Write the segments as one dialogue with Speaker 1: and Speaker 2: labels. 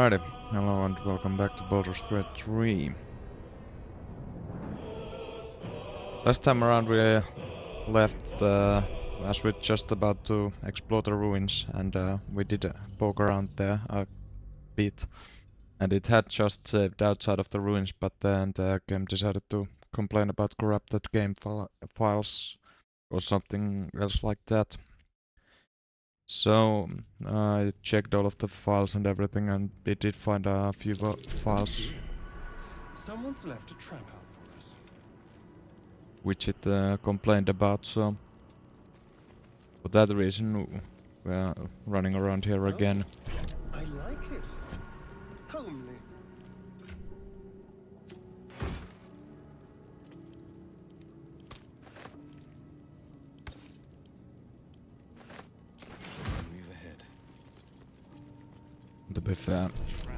Speaker 1: Alrighty, hello and welcome back to Baldur's 3. Last time around we left as we're just about to explore the ruins, and we did poke around there a bit, and it had just saved outside of the ruins, but then the game decided to complain about corrupted game files or something else like that. So I checked all of the files and everything, and it did find a few files
Speaker 2: Someone's left a trap out for us.
Speaker 1: which it complained about, so for that reason we're running around here again.
Speaker 2: I like it. Homely.
Speaker 3: Move ahead.
Speaker 1: To be fair,
Speaker 3: Trap.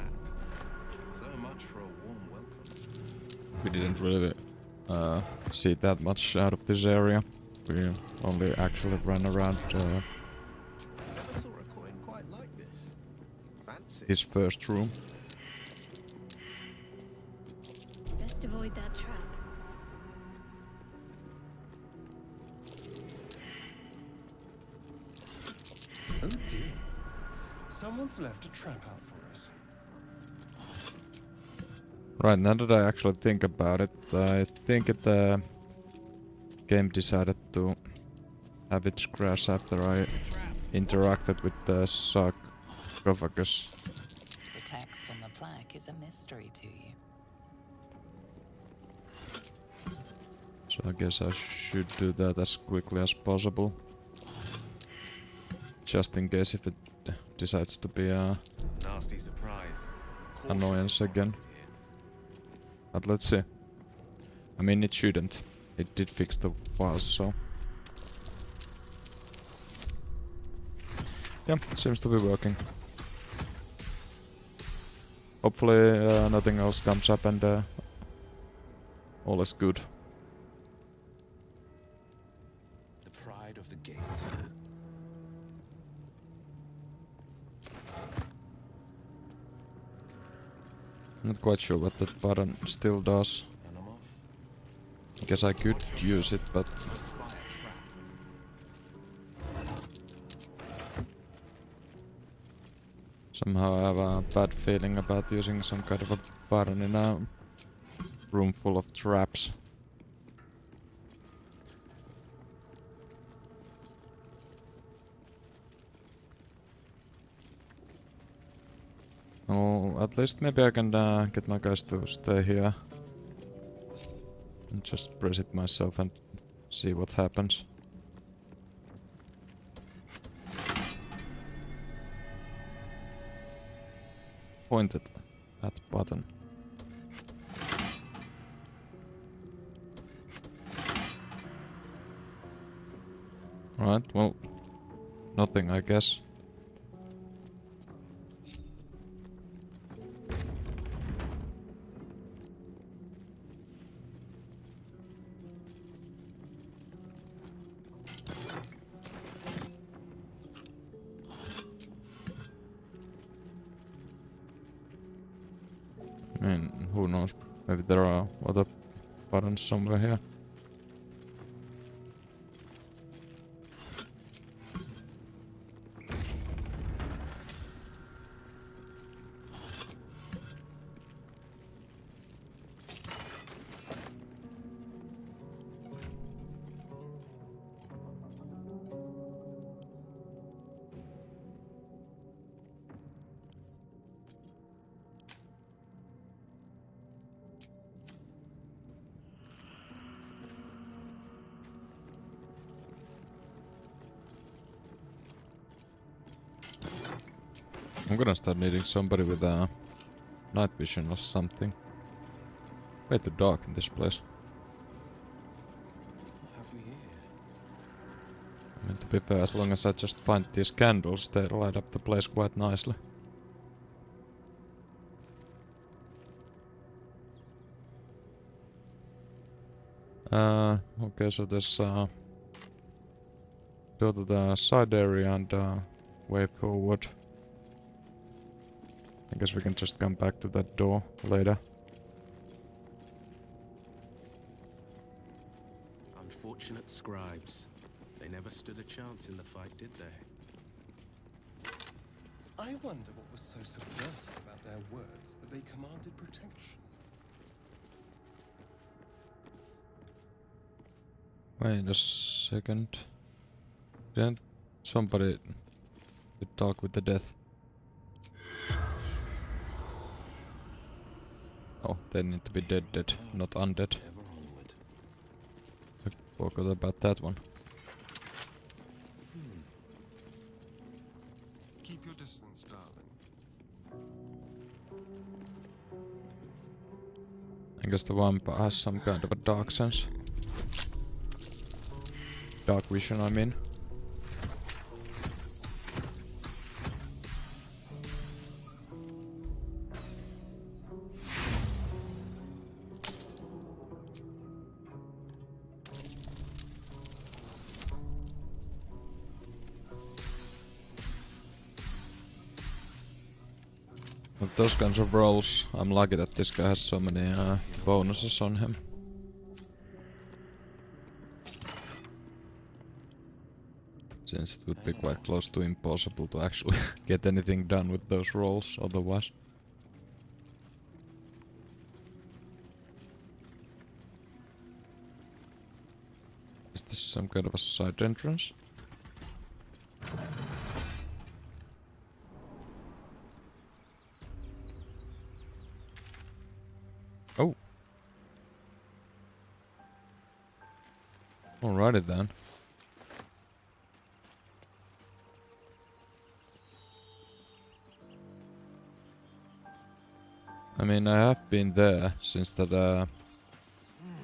Speaker 3: So much for a warm welcome.
Speaker 1: we didn't really see that much out of this area. We only actually ran around
Speaker 3: Never saw a coin quite like this. Fancy.
Speaker 1: his first room.
Speaker 4: Best avoid that trap.
Speaker 2: Oh dear. Someone's left a trap out for us.
Speaker 1: Right, now that I actually think about it, I think the game decided to have its crash after I interacted with the sarcophagus.
Speaker 5: The text on the plaque is a mystery to you.
Speaker 1: So I guess I should do that as quickly as possible. Just in case if it decides to be a
Speaker 3: Nasty surprise.
Speaker 1: annoyance again. But let's see. I mean, it shouldn't. It did fix the files, so... yeah, seems to be working. Hopefully nothing else comes up and all is good.
Speaker 3: The pride of the gate.
Speaker 1: Not quite sure what that button still does.
Speaker 3: And I'm off.
Speaker 1: I guess I could use it, but
Speaker 3: Spy a trap.
Speaker 1: somehow I have a bad feeling about using some kind of a button in a room full of traps. Oh, at least maybe I can get my guys to stay here and just press it myself and see what happens. Pointed at button. Alright, well, nothing I guess. I mean, who knows? Maybe there are other buttons somewhere here. I'm gonna start needing somebody with night vision or something. Way too dark in this place.
Speaker 3: What have we here?
Speaker 1: I mean, to be fair, as long as I just find these candles, they light up the place quite nicely. Okay, so there's door to the side area and way forward. I guess we can just come back to that door later.
Speaker 3: Unfortunate scribes. They never stood a chance in the fight, did they?
Speaker 2: I wonder what was so subversive about their words that they commanded protection.
Speaker 1: Wait a second. Didn't somebody talk with the death? Oh, they need to be dead, not undead.
Speaker 3: Ever onward.
Speaker 1: I forgot about that one.
Speaker 2: Keep your distance, darling.
Speaker 1: I guess the vampire has some kind of a dark sense. Dark vision, I mean. With those kinds of rolls, I'm lucky that this guy has so many bonuses on him. Since it would be quite close to impossible to actually get anything done with those rolls otherwise. Is this some kind of a side entrance? Oh. Alrighty then. I mean, I have been there since that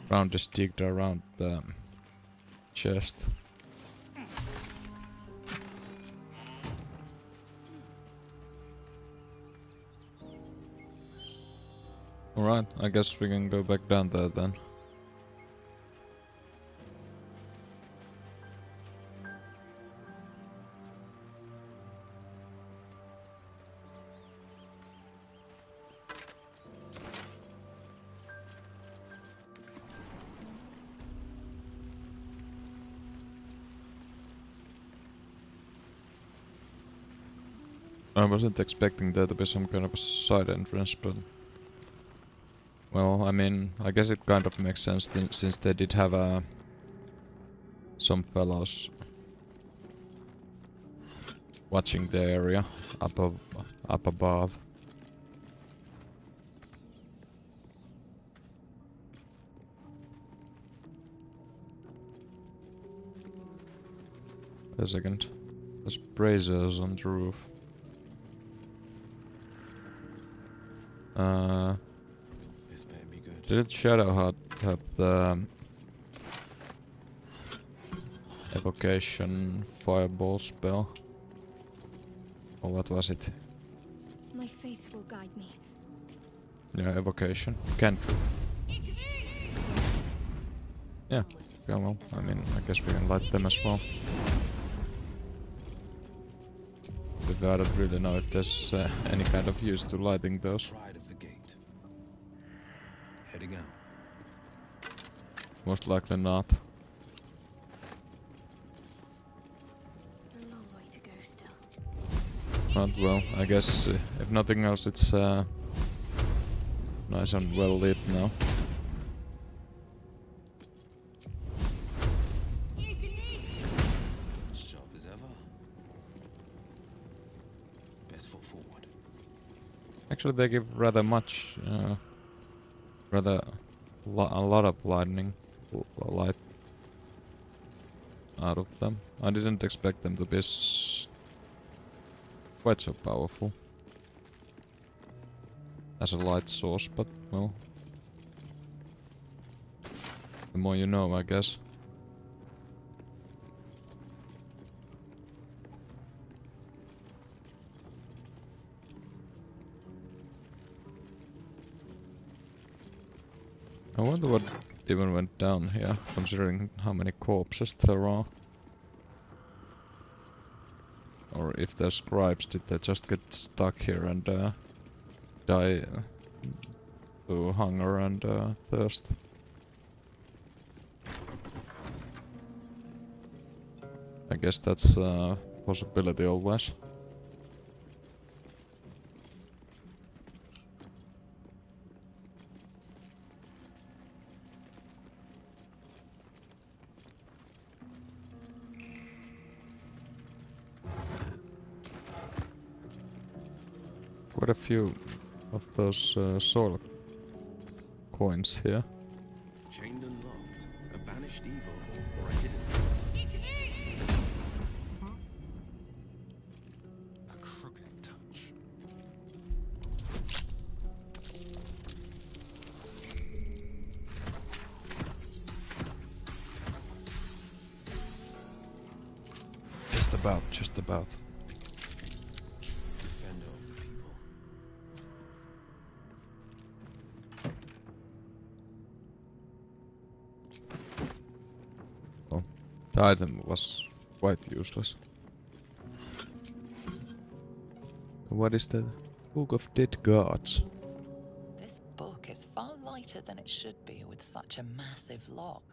Speaker 1: round is digged around the chest. Alright, I guess we can go back down there then. I wasn't expecting there to be some kind of a side entrance, but... Well, I mean, I guess it kind of makes sense since they did have some fellows watching the area up above. Wait a second. There's braziers on the roof.
Speaker 3: This better be good.
Speaker 1: Did Shadowheart have the evocation fireball spell? Or what was it?
Speaker 4: My faith will guide me.
Speaker 1: Yeah, evocation. Cantrip. Yeah, yeah, well, I mean, I guess we can light them as well. But I don't really know if there's any kind of use to lighting those.
Speaker 3: Pride of the gate. Heading out.
Speaker 1: Most likely not.
Speaker 4: A long way to go still.
Speaker 1: But well, I guess if nothing else, it's nice and well lit now.
Speaker 3: Sharp as ever. Best foot forward.
Speaker 1: Actually, they give rather much, a lot of lightning, light out of them. I didn't expect them to be quite so powerful as a light source, but well, the more you know, I guess. I wonder what even went down here, considering how many corpses there are. Or if they're scribes, did they just get stuck here and die to hunger and thirst. I guess that's a possibility always. Quite a few of those soul coins here.
Speaker 3: Chained and locked, a banished evil, or a hidden.
Speaker 2: A crooked touch.
Speaker 1: Just about.
Speaker 2: Defender of the people.
Speaker 1: Well, the item was quite useless. What is the Book of Dead Gods?
Speaker 5: This book is far lighter than it should be with such a massive lock.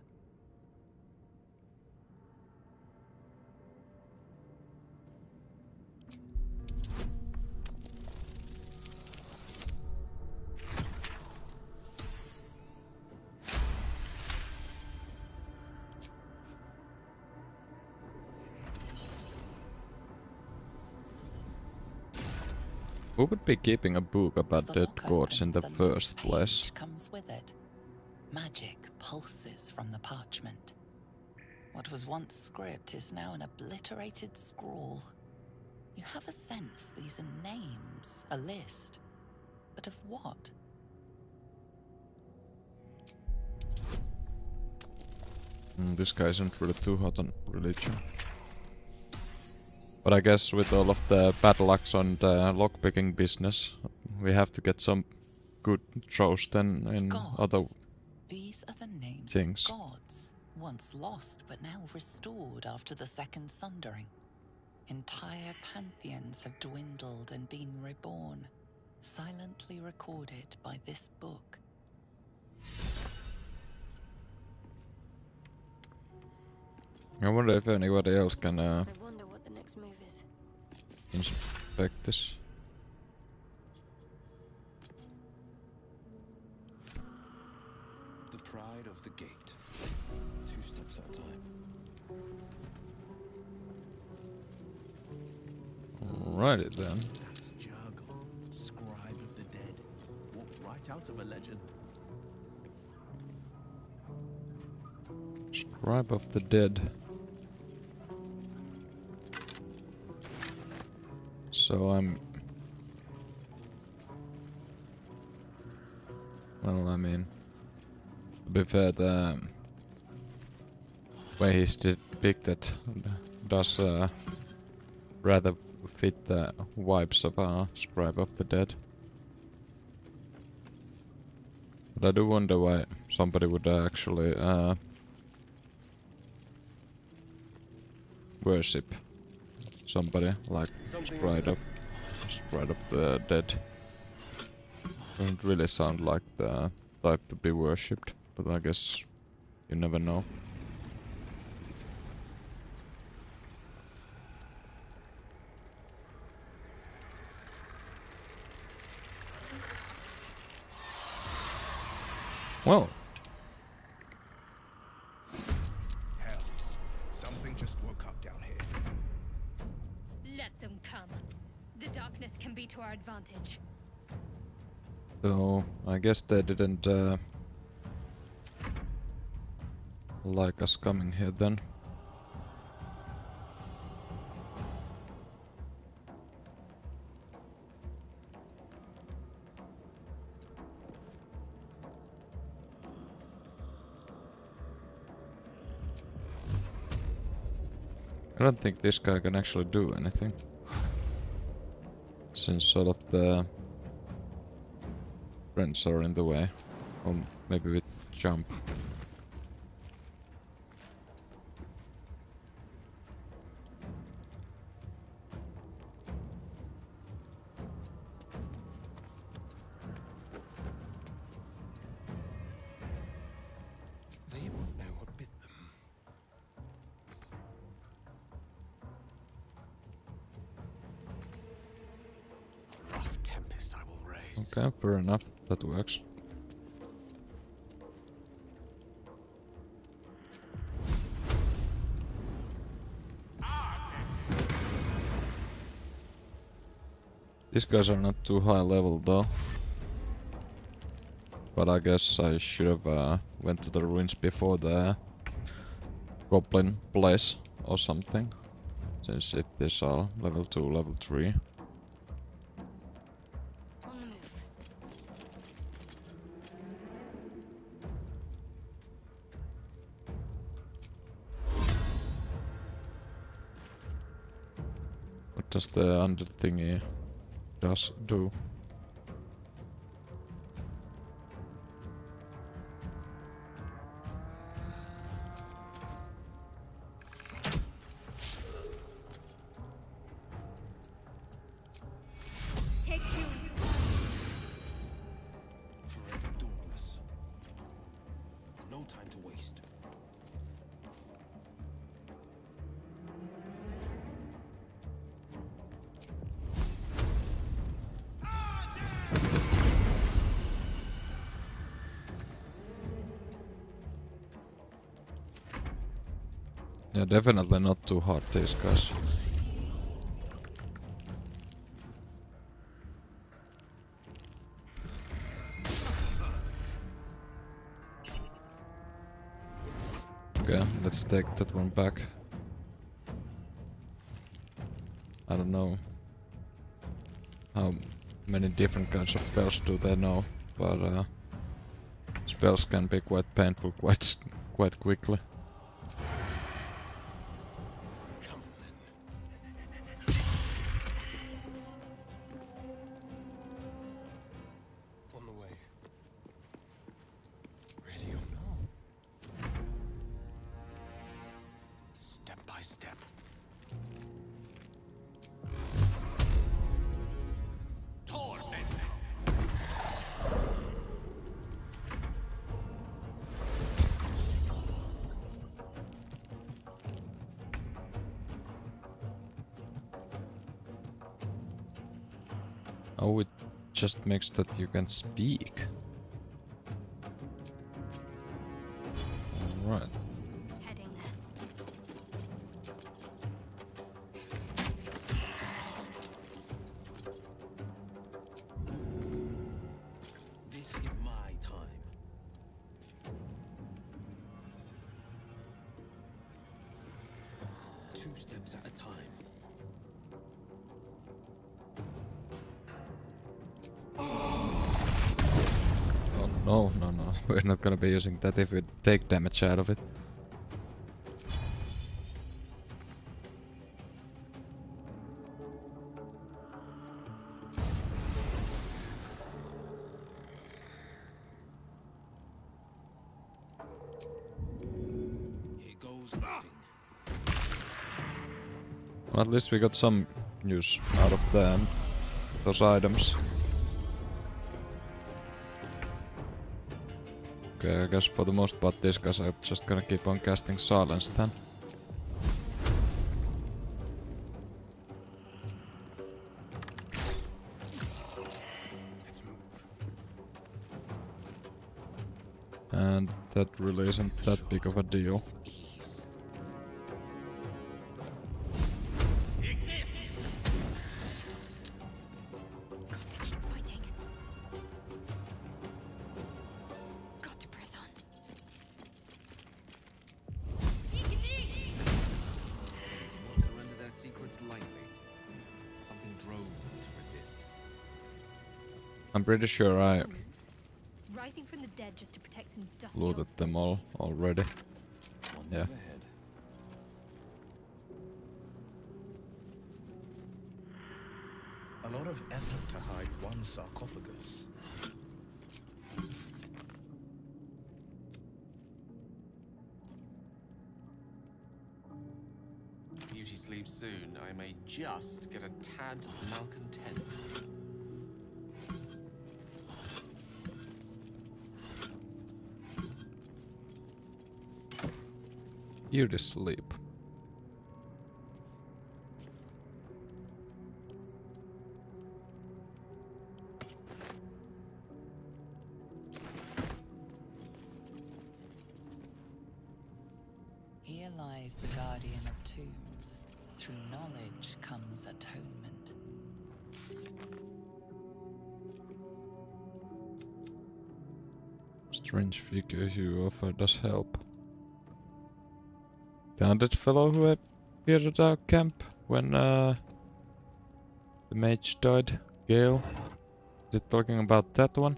Speaker 1: Who would be keeping a book
Speaker 5: As
Speaker 1: about
Speaker 5: the
Speaker 1: dead
Speaker 5: lock
Speaker 1: gods in the
Speaker 5: opens, a loose
Speaker 1: first place?
Speaker 5: page comes with it. Magic pulses from the parchment. What was once script is now an obliterated scrawl. You have a sense these are names, a list. But of what?
Speaker 1: This guy isn't really too hot on religion. But I guess with all of the battle axe and lockpicking business, we have to get some good shows then in other
Speaker 5: Gods. These are the names
Speaker 1: things.
Speaker 5: of gods, once lost but now restored after the Second Sundering. Entire pantheons have dwindled and been reborn, silently recorded by this book.
Speaker 1: I wonder if anybody else can
Speaker 4: I wonder what the next move is.
Speaker 1: inspect this.
Speaker 2: The pride of the gate. 2 steps at a time.
Speaker 1: Alrighty then.
Speaker 3: That's Jurgle, scribe of the dead. Walked right out of a legend.
Speaker 1: Scribe of the Dead. So well, I mean, to be fair, the way he's depicted does rather fit the vibes of a Scribe of the Dead. But I do wonder why somebody would actually worship somebody like Scribe of the Dead. Doesn't really sound like the type to be worshipped, but I guess you never know. Well,
Speaker 6: Hells. Something just woke up down here.
Speaker 7: Let them come. The darkness can be to our advantage.
Speaker 1: so I guess they didn't like us coming here then. I don't think this guy can actually do anything. Since sort of the friends are in the way. Or maybe we jump. Okay, fair enough. That works. These guys are not too high level though. But I guess I should have went to the ruins before the goblin place or something. Since it is all level 2, level 3.
Speaker 4: On the move.
Speaker 1: What does the under thingy do?
Speaker 4: Take two.
Speaker 2: Forever dauntless. No time to waste.
Speaker 1: Yeah, definitely not too hard, these guys. Okay, let's take that one back. I don't know how many different kinds of spells do they know, but spells can be quite painful quite quickly.
Speaker 2: Come on then. On the way. Ready or no? Step by step.
Speaker 1: Oh, it just makes that you can speak. Alright.
Speaker 4: Heading there.
Speaker 3: This is my time. Two steps at a time.
Speaker 1: Oh, no. We're not gonna be using that if we take damage out of it.
Speaker 3: Here goes nothing.
Speaker 1: Well, at least we got some use out of those items. Okay, I guess for the most part these guys are just gonna keep on casting silence then.
Speaker 2: Let's move.
Speaker 1: And that really isn't that big of a deal.
Speaker 3: Ease.
Speaker 4: Got to keep fighting. Got to press on.
Speaker 8: Not surrender their secrets lightly. Something drove them to resist.
Speaker 1: I'm pretty sure I
Speaker 7: Rising from the dead just to protect some dusty
Speaker 1: looted
Speaker 7: old
Speaker 1: them all
Speaker 7: bones.
Speaker 1: already.
Speaker 3: One
Speaker 1: Yeah.
Speaker 3: move ahead.
Speaker 6: A lot of effort to hide one sarcophagus.
Speaker 8: Beauty sleeps soon. I may just get a tad malcontent.
Speaker 1: You to sleep.
Speaker 5: lies the guardian of tombs. Through knowledge comes atonement.
Speaker 1: Strange figure who offered us help. The undead fellow who appeared at our camp when the mage died. Gale. Is it talking about that one?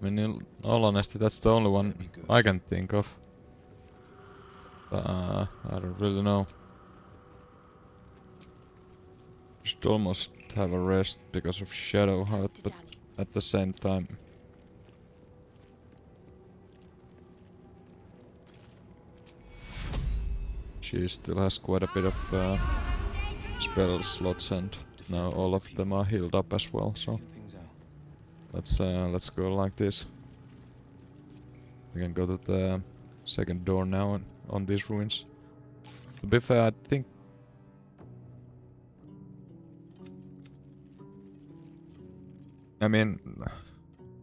Speaker 1: I mean, in all honesty, that's the only one I can think of. I don't really know. Should almost have a rest because of Shadow Heart, but at the same time, she still has quite a bit of spell slots, and now all of them are healed up as well. So let's go like this. We can go to the second door now on these ruins. To be fair, I think I mean,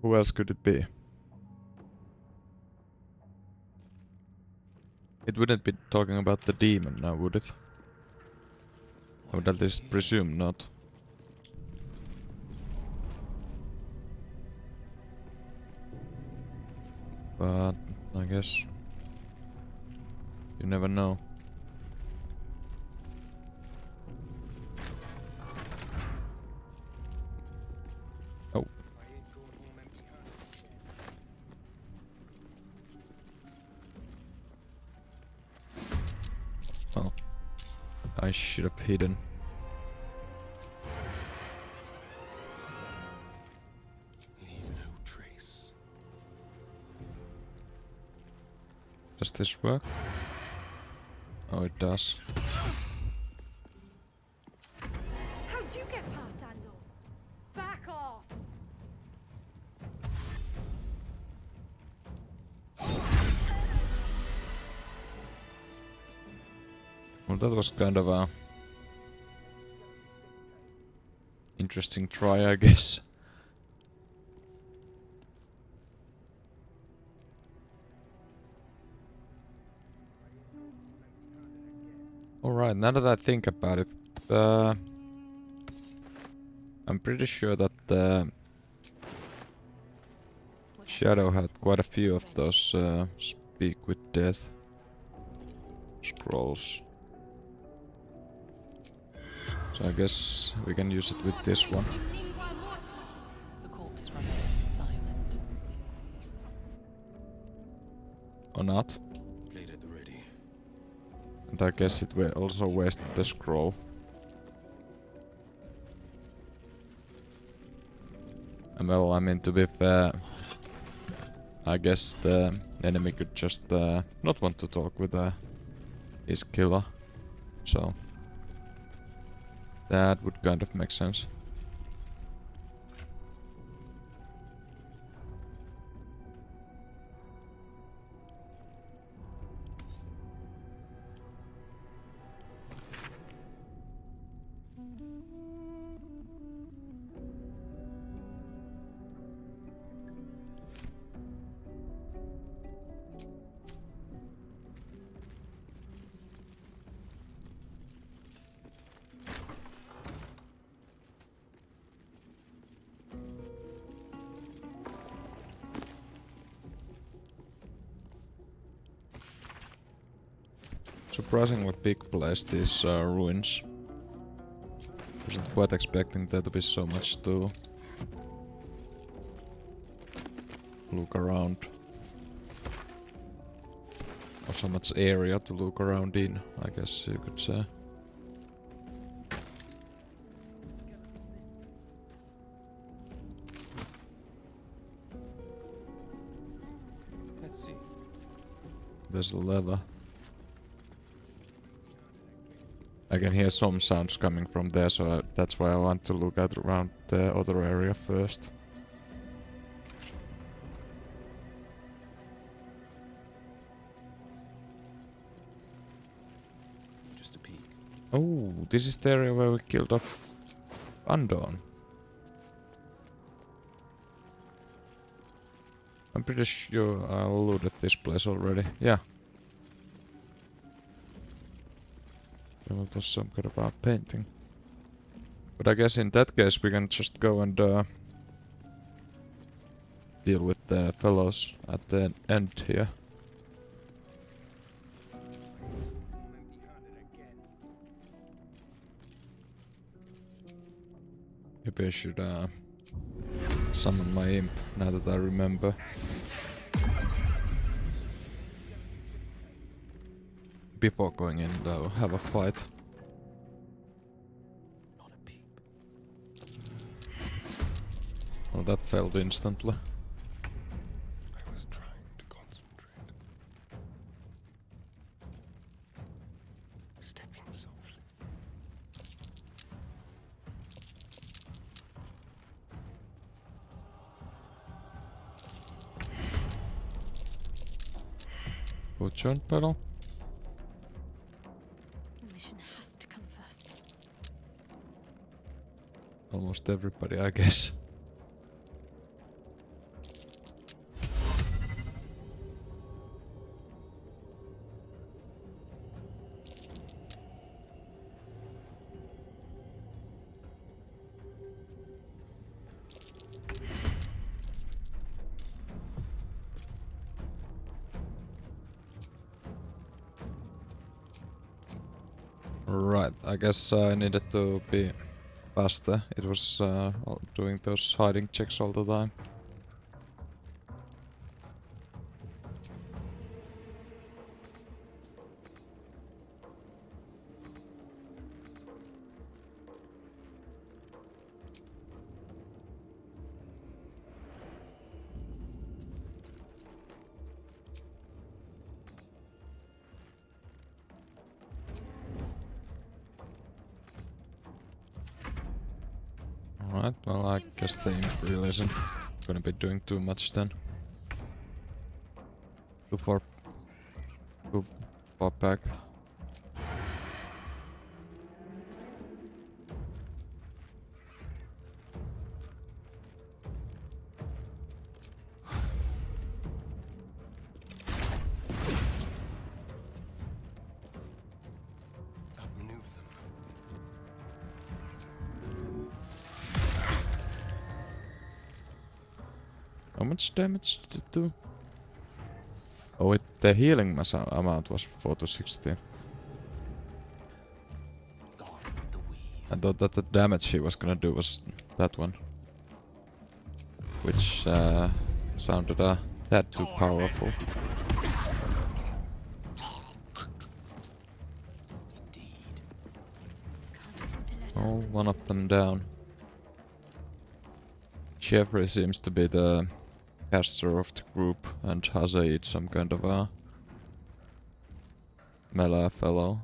Speaker 1: who else could it be? It wouldn't be talking about the demon now, would it? I would at least presume not. But I guess you never know. Oh. Oh. I should have hidden.
Speaker 2: Leave no trace.
Speaker 1: Does this work? Oh, it does.
Speaker 7: How'd you get past that door? Back off!
Speaker 1: Well, that was kind of a interesting try, I guess. Alright, now that I think about it, I'm pretty sure that Shadow had quite a few of those Speak with Death scrolls. So I guess we can use it with this one.
Speaker 5: The corpse remains silent.
Speaker 1: Or not.
Speaker 3: Blade at the ready.
Speaker 1: And I guess it will also wasted the scroll. And well, I mean, to be fair, I guess the enemy could just not want to talk with his killer. So that would kind of make sense. Surprisingly big place, these ruins. Wasn't quite expecting there to be so much to look around. Or so much area to look around in, I guess you could say.
Speaker 2: Let's see.
Speaker 1: There's a lever. I can hear some sounds coming from there, so that's why I want to look at around the other area first.
Speaker 2: Just a peek.
Speaker 1: Oh, this is the area where we killed off Undone. I'm pretty sure I looted this place already. Yeah. Well, there's some kind of a painting. But I guess in that case we can just go and deal with the fellows at the end here. Maybe I should summon my imp now that I remember. Before going in though, have a fight.
Speaker 3: Not a peep.
Speaker 1: Well, that failed instantly.
Speaker 2: I was trying to concentrate. Stepping softly.
Speaker 1: Fortune pedal.
Speaker 4: The mission has to come first.
Speaker 1: Almost everybody, I guess. Right, I guess I needed to be faster. It was doing those hiding checks all the time. Alright, well I guess the imp really isn't gonna be doing too much then. Too far back.
Speaker 2: Outmaneuver them.
Speaker 1: How much damage did it do? Oh, the healing amount was 4 to 16.
Speaker 3: Gone with the weave.
Speaker 1: I thought that the damage he was gonna do was that one. Which sounded a tad too powerful.
Speaker 3: Indeed.
Speaker 4: Can't afford to let
Speaker 1: Oh,
Speaker 4: up.
Speaker 1: one of them down. Jeffrey seems to be the caster of the group, and Hazaid some kind of a melee fellow.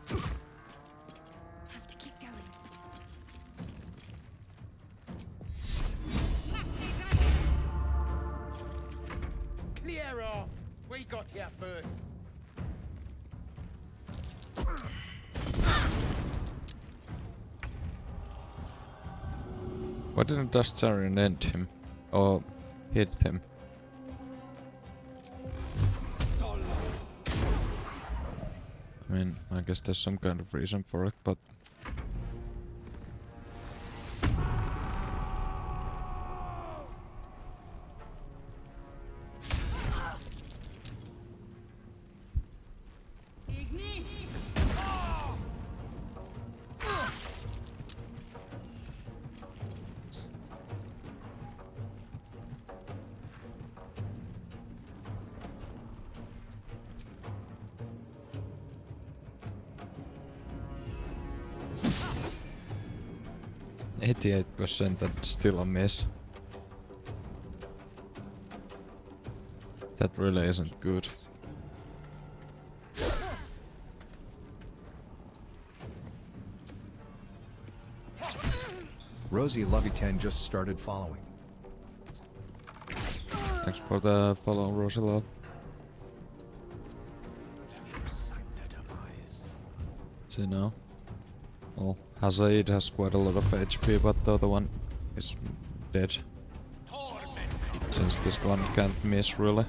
Speaker 4: Have to keep going.
Speaker 9: Clear off! We got here first.
Speaker 1: Why didn't Dastarian end him? Or hit him? I mean, I guess there's some kind of reason for it, but... %, that's still a miss. That really isn't good.
Speaker 6: Rosie Lovey-10 just started following.
Speaker 1: Thanks for the follow, Rosilove.
Speaker 3: Let me recite their demise.
Speaker 1: See now. Well, Hazaid has quite a lot of HP, but the other one is dead. since this one can't miss really.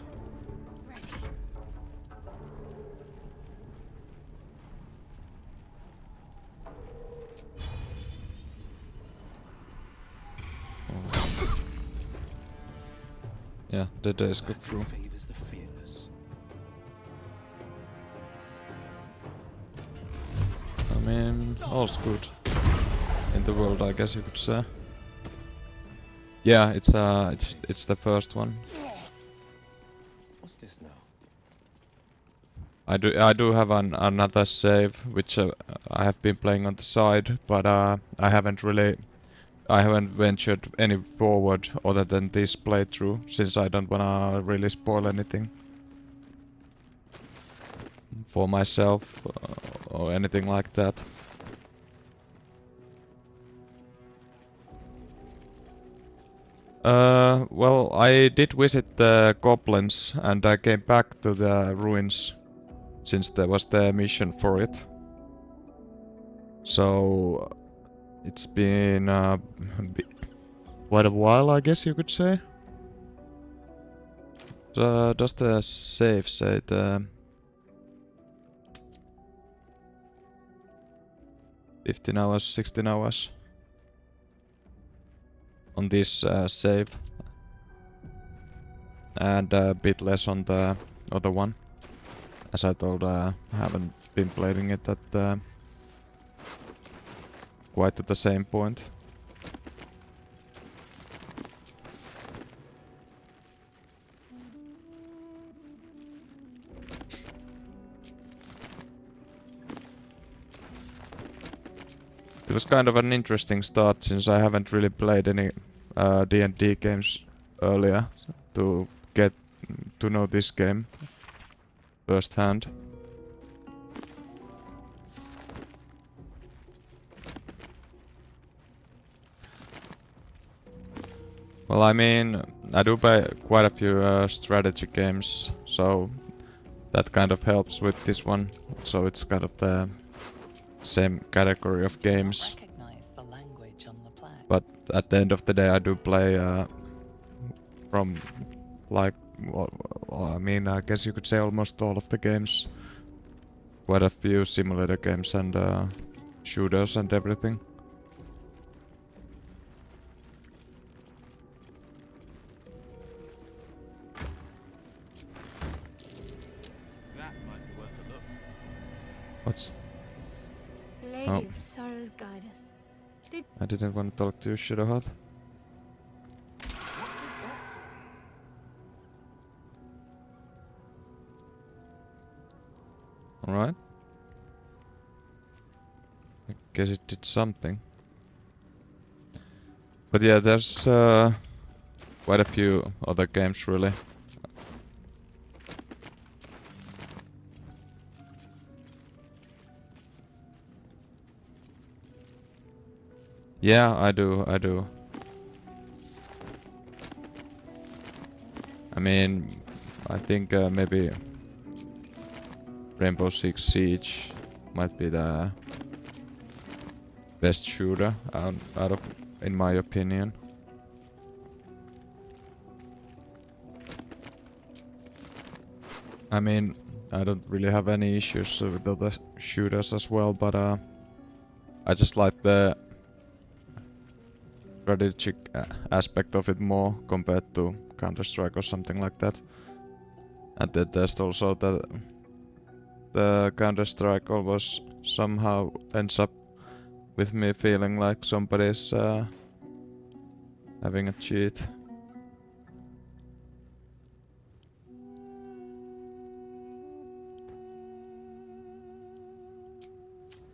Speaker 1: Yeah, the days go through.
Speaker 6: Favors the fearless.
Speaker 1: I mean, all's good in the world, I guess you could say. Yeah, it's the first one.
Speaker 6: What's this now?
Speaker 1: I do have another save which I have been playing on the side, but I haven't ventured any forward other than this playthrough, since I don't wanna really spoil anything for myself or anything like that. Well, I did visit the goblins and I came back to the ruins since there was the mission for it. So it's been quite a while, I guess you could say. Does the save say the 15 hours, 16 hours on this save, and a bit less on the other one? As I told, I haven't been playing it at quite to the same point. It was kind of an interesting start, since I haven't really played any D&D games earlier, to get to know this game firsthand. Well, I mean, I do play quite a few strategy games, so that kind of helps with this one. So it's kind of the same category of games.
Speaker 5: Recognize the language on the plaque.
Speaker 1: But at the end of the day, I do play from like, well, I mean, I guess you could say almost all of the games. Quite a few simulator games and shooters and everything.
Speaker 8: That might be worth a look.
Speaker 1: What's...
Speaker 4: Lady
Speaker 1: Oh.
Speaker 4: of Sorrows, guide us.
Speaker 1: I didn't want to talk to you, Shadowheart. Alright. I guess it did something. But yeah, there's quite a few other games really. Yeah, I do. I mean, I think maybe Rainbow Six Siege might be the best shooter out of, in my opinion. I mean, I don't really have any issues with other shooters as well, but I just like the strategic aspect of it more compared to Counter-Strike or something like that. And then there's also the Counter-Strike always somehow ends up with me feeling like somebody's having a cheat.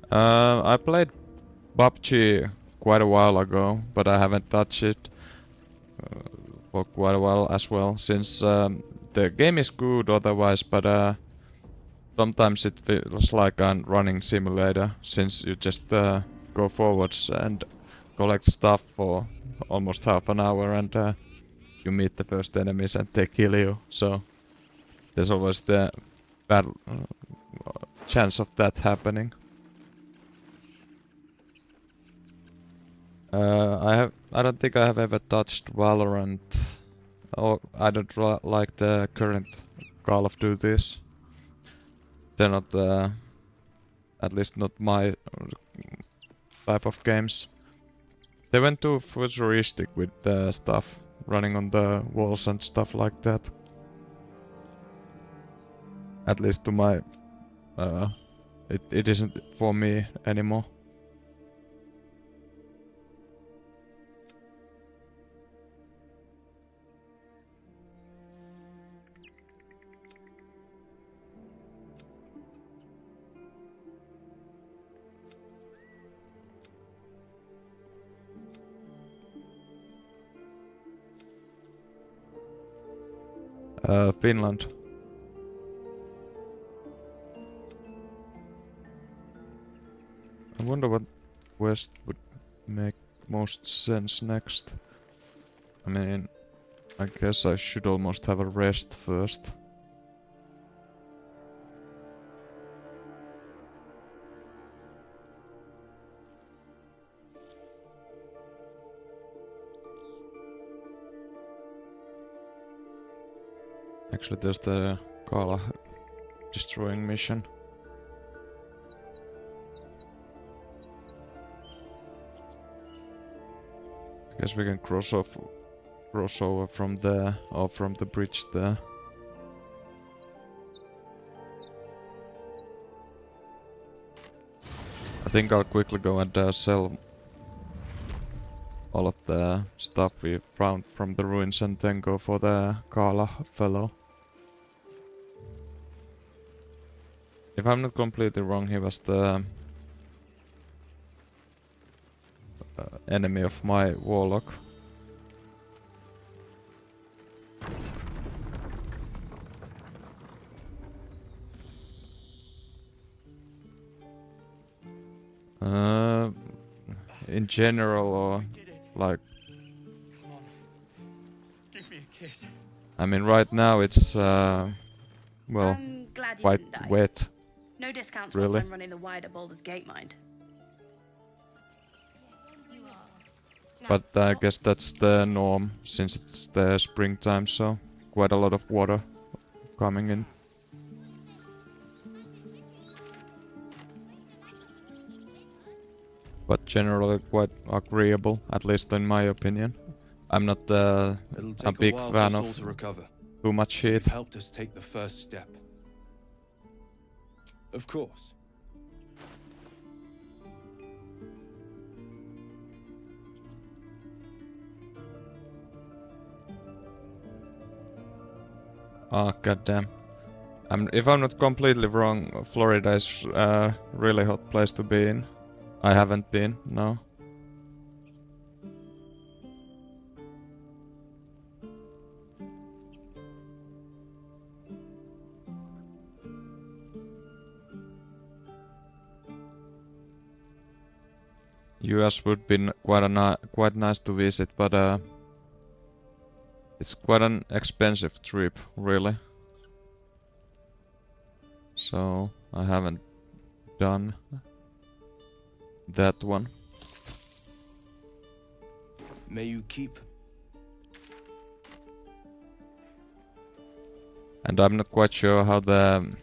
Speaker 1: I played PUBG quite a while ago, but I haven't touched it for quite a while as well, since the game is good otherwise, but sometimes it feels like a running simulator, since you just go forwards and collect stuff for almost half an hour, and you meet the first enemies and they kill you. So there's always the bad chance of that happening. I don't think I have ever touched Valorant I don't like the current Call of Duties. They're not, at least not my type of games. They went too futuristic with the stuff, running on the walls and stuff like that. At least to my, it isn't for me anymore. Finland. I wonder what west would make most sense next. I mean, I guess I should almost have a rest first. Actually, there's the Kala destroying mission. I guess we can cross over from there, or from the bridge there. I think I'll quickly go and sell all of the stuff we found from the ruins and then go for the Kala fellow. If I'm not completely wrong, he was the enemy of my warlock. In general, or like,
Speaker 9: Come on. Give me a kiss.
Speaker 1: I mean, right now it's well,
Speaker 10: I'm glad you
Speaker 1: quite
Speaker 10: didn't die.
Speaker 1: wet.
Speaker 10: No discounts
Speaker 1: Really?
Speaker 10: once I'm running the wider Baldur's Gate mind.
Speaker 1: But I guess that's the norm since it's the springtime, so quite a lot of water coming in. But generally quite agreeable, at least in my opinion. I'm not a big fan of
Speaker 2: to recover.
Speaker 1: too much heat.
Speaker 2: You've helped us take the first step. Of course.
Speaker 1: Ah, goddamn. If I'm not completely wrong, Florida is a really hot place to be in. I haven't been, no. US would be quite nice to visit, but it's quite an expensive trip, really. So I haven't done that one.
Speaker 2: May you keep.
Speaker 1: And I'm not quite sure how the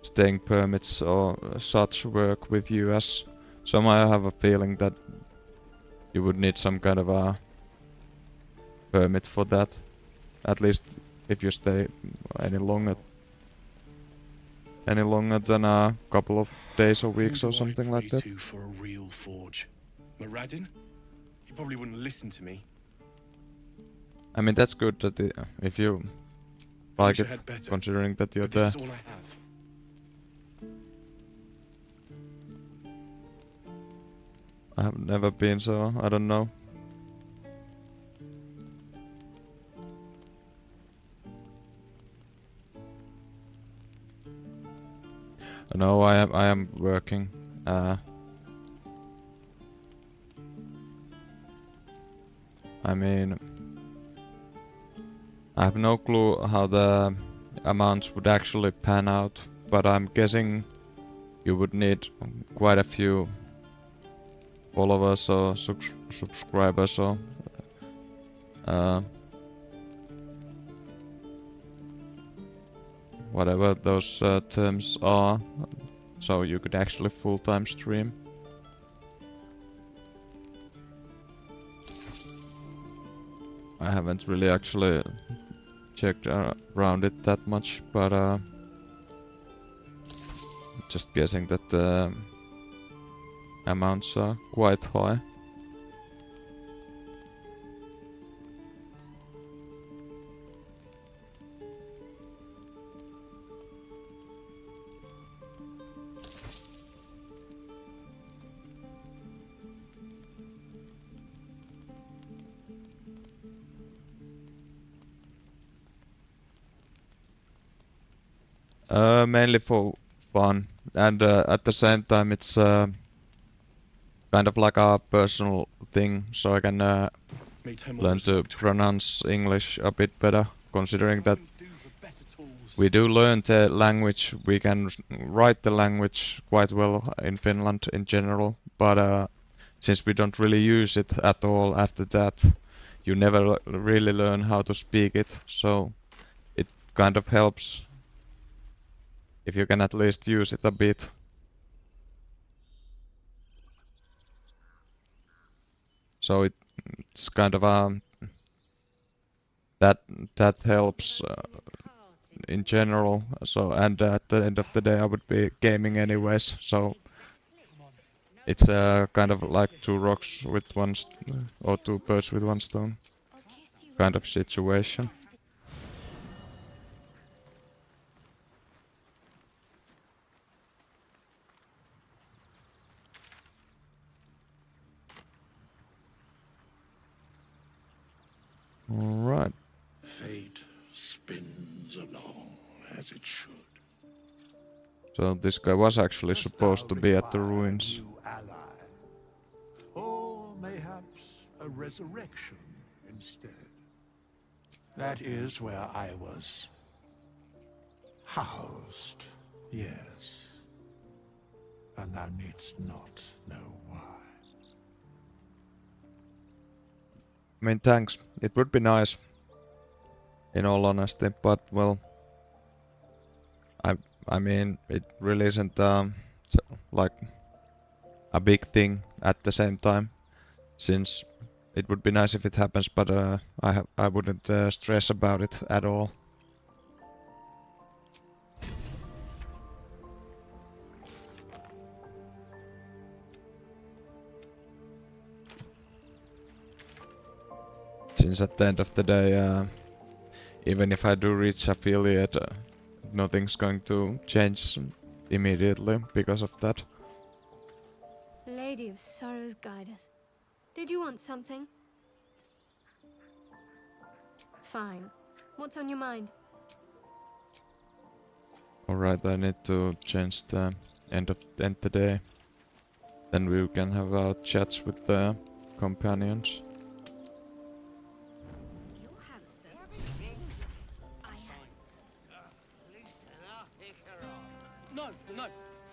Speaker 1: staying permits or such work with US. So I have a feeling that you would need some kind of a permit for that. At least if you stay any longer than a couple of days or weeks or something like that.
Speaker 2: For a real forge, Moradin? He probably wouldn't listen to me.
Speaker 1: I mean, that's good that if you like it,
Speaker 2: had better,
Speaker 1: considering that you're
Speaker 2: but
Speaker 1: there.
Speaker 2: this is all I have.
Speaker 1: I have never been, so I don't know. No, I am working. I mean, I have no clue how the amounts would actually pan out, but I'm guessing you would need quite a few followers or subscribers or whatever those terms are, so you could actually full-time stream. I haven't really actually checked around it that much, but just guessing that the amounts are quite high. Mainly for fun, and at the same time it's kind of like a personal thing, so I can learn to pronounce English a bit better, considering that we do learn the language, we can write the language quite well in Finland in general, but since we don't really use it at all after that, you never really learn how to speak it, so it kind of helps if you can at least use it a bit. So it's kind of that helps in general. So, and at the end of the day I would be gaming anyways, so it's kind of like two rocks with one or two birds with one stone kind of situation. All right.
Speaker 11: Fate spins along as it should.
Speaker 1: So this guy was actually supposed to be at the ruins.
Speaker 11: Or mayhaps a resurrection instead. That is where I was housed, yes. And thou needst not know why.
Speaker 1: I mean, thanks. It would be nice, in all honesty, but well, I mean, it really isn't like a big thing at the same time, since it would be nice if it happens, but I wouldn't stress about it at all. Since at the end of the day, even if I do reach affiliate, nothing's going to change immediately because of that.
Speaker 4: Lady of Sorrows, guide us. Did you want something? Fine. What's on your mind?
Speaker 1: Alright, I need to change the end the day. Then we can have our chats with the companions.
Speaker 9: No,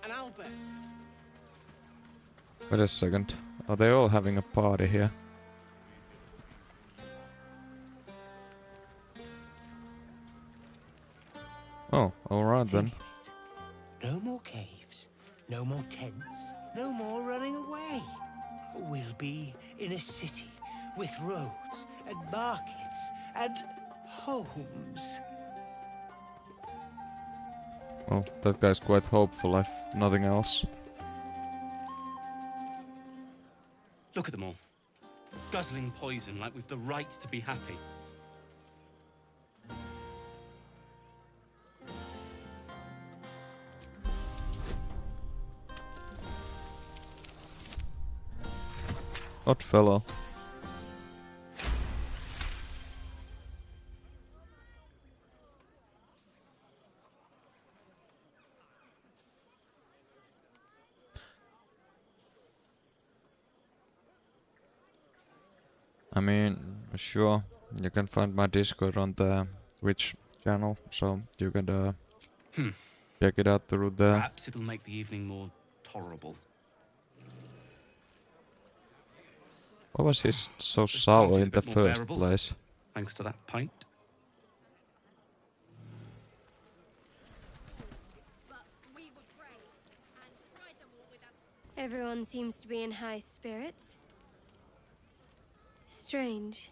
Speaker 9: an Albert.
Speaker 1: Wait a second. Are they all having a party here? Oh, alright then.
Speaker 9: No more caves, no more tents, no more running away. We'll be in a city with roads and markets and homes.
Speaker 1: Oh, that guy's quite hopeful, if nothing else.
Speaker 12: Look at them all. Guzzling poison like we've the right to be happy.
Speaker 1: Odd fellow. I mean, sure, you can find my Discord on the Twitch channel, so you can check it out through there.
Speaker 12: Perhaps it'll make the evening more tolerable.
Speaker 1: Why was he so sour in the first place?
Speaker 12: Thanks to that pint.
Speaker 4: Everyone seems to be in high spirits. Strange.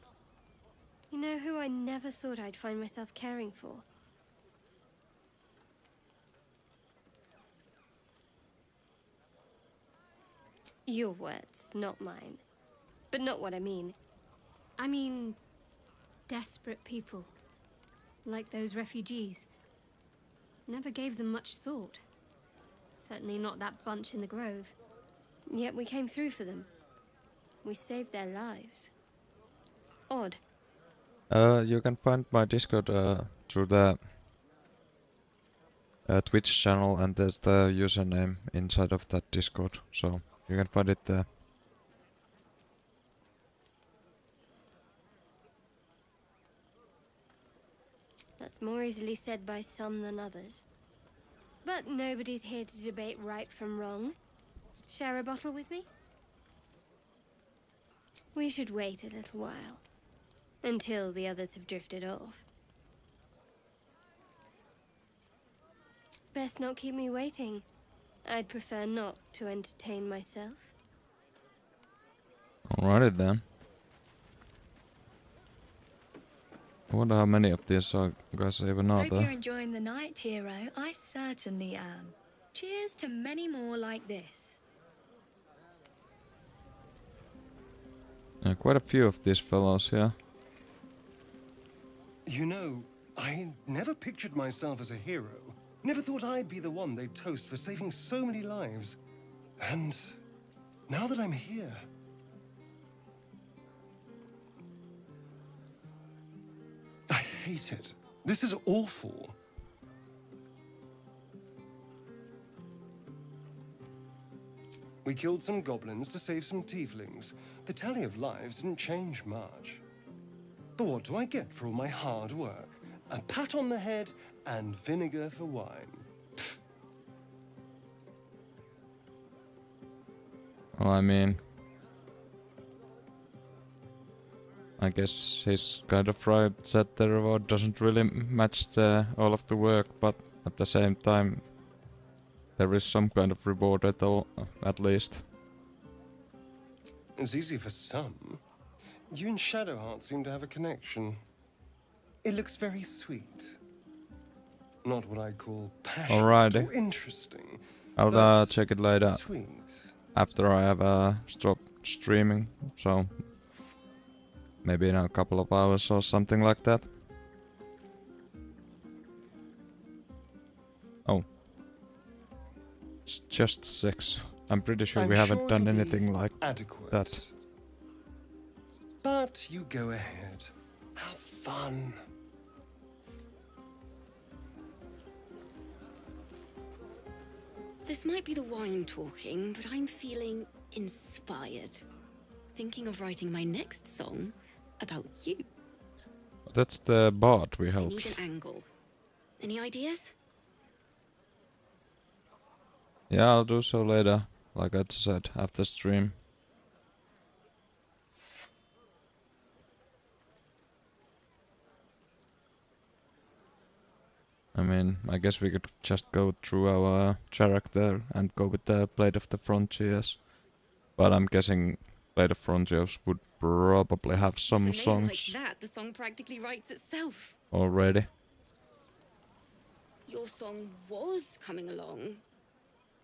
Speaker 4: You know who I never thought I'd find myself caring for? Your words, not mine. But not what I mean. I mean, desperate people. Like those refugees. Never gave them much thought. Certainly not that bunch in the grove. Yet we came through for them. We saved their lives. Odd.
Speaker 1: You can find my Discord through the Twitch channel, and there's the username inside of that Discord, so you can find it there.
Speaker 4: That's more easily said by some than others. But nobody's here to debate right from wrong. Share a bottle with me? We should wait a little while. Until the others have drifted off. Best not keep me waiting. I'd prefer not to entertain myself.
Speaker 1: Alrighty then. I wonder how many of these guys even are
Speaker 13: Hope
Speaker 1: there.
Speaker 13: you're enjoying the night, hero. I certainly am. Cheers to many more like this.
Speaker 1: Quite a few of these fellows here.
Speaker 2: You know, I never pictured myself as a hero. Never thought I'd be the one they'd toast for saving so many lives. And now that I'm here... I hate it. This is awful. We killed some goblins to save some tieflings. The tally of lives didn't change much. But what do I get for all my hard work? A pat on the head and vinegar for wine. Pfft.
Speaker 1: Well, I mean, I guess he's kind of right that the reward doesn't really match all of the work, but at the same time, there is some kind of reward at least.
Speaker 2: It's easy for some. You and Shadowheart seem to have a connection. It looks very sweet. Not what I'd call passionate
Speaker 1: Alrighty.
Speaker 2: or interesting.
Speaker 1: I'll check it later.
Speaker 2: Sweet.
Speaker 1: After I have stopped streaming, so maybe in a couple of hours or something like that. Oh. It's just 6. I'm pretty sure we haven't done anything like
Speaker 2: adequate.
Speaker 1: that.
Speaker 2: But you go ahead. Have fun.
Speaker 13: This might be the wine talking, but I'm feeling inspired. Thinking of writing my next song about you.
Speaker 1: That's the bard we
Speaker 13: I
Speaker 1: helped.
Speaker 13: need an angle. Any ideas?
Speaker 1: Yeah, I'll do so later, like I just said, after stream. I mean, I guess we could just go through our character and go with the Blade of the Frontiers. But I'm guessing Blade of Frontiers would probably have some
Speaker 13: With a name
Speaker 1: songs
Speaker 13: like that, the song practically writes itself.
Speaker 1: already.
Speaker 13: Your song was coming along.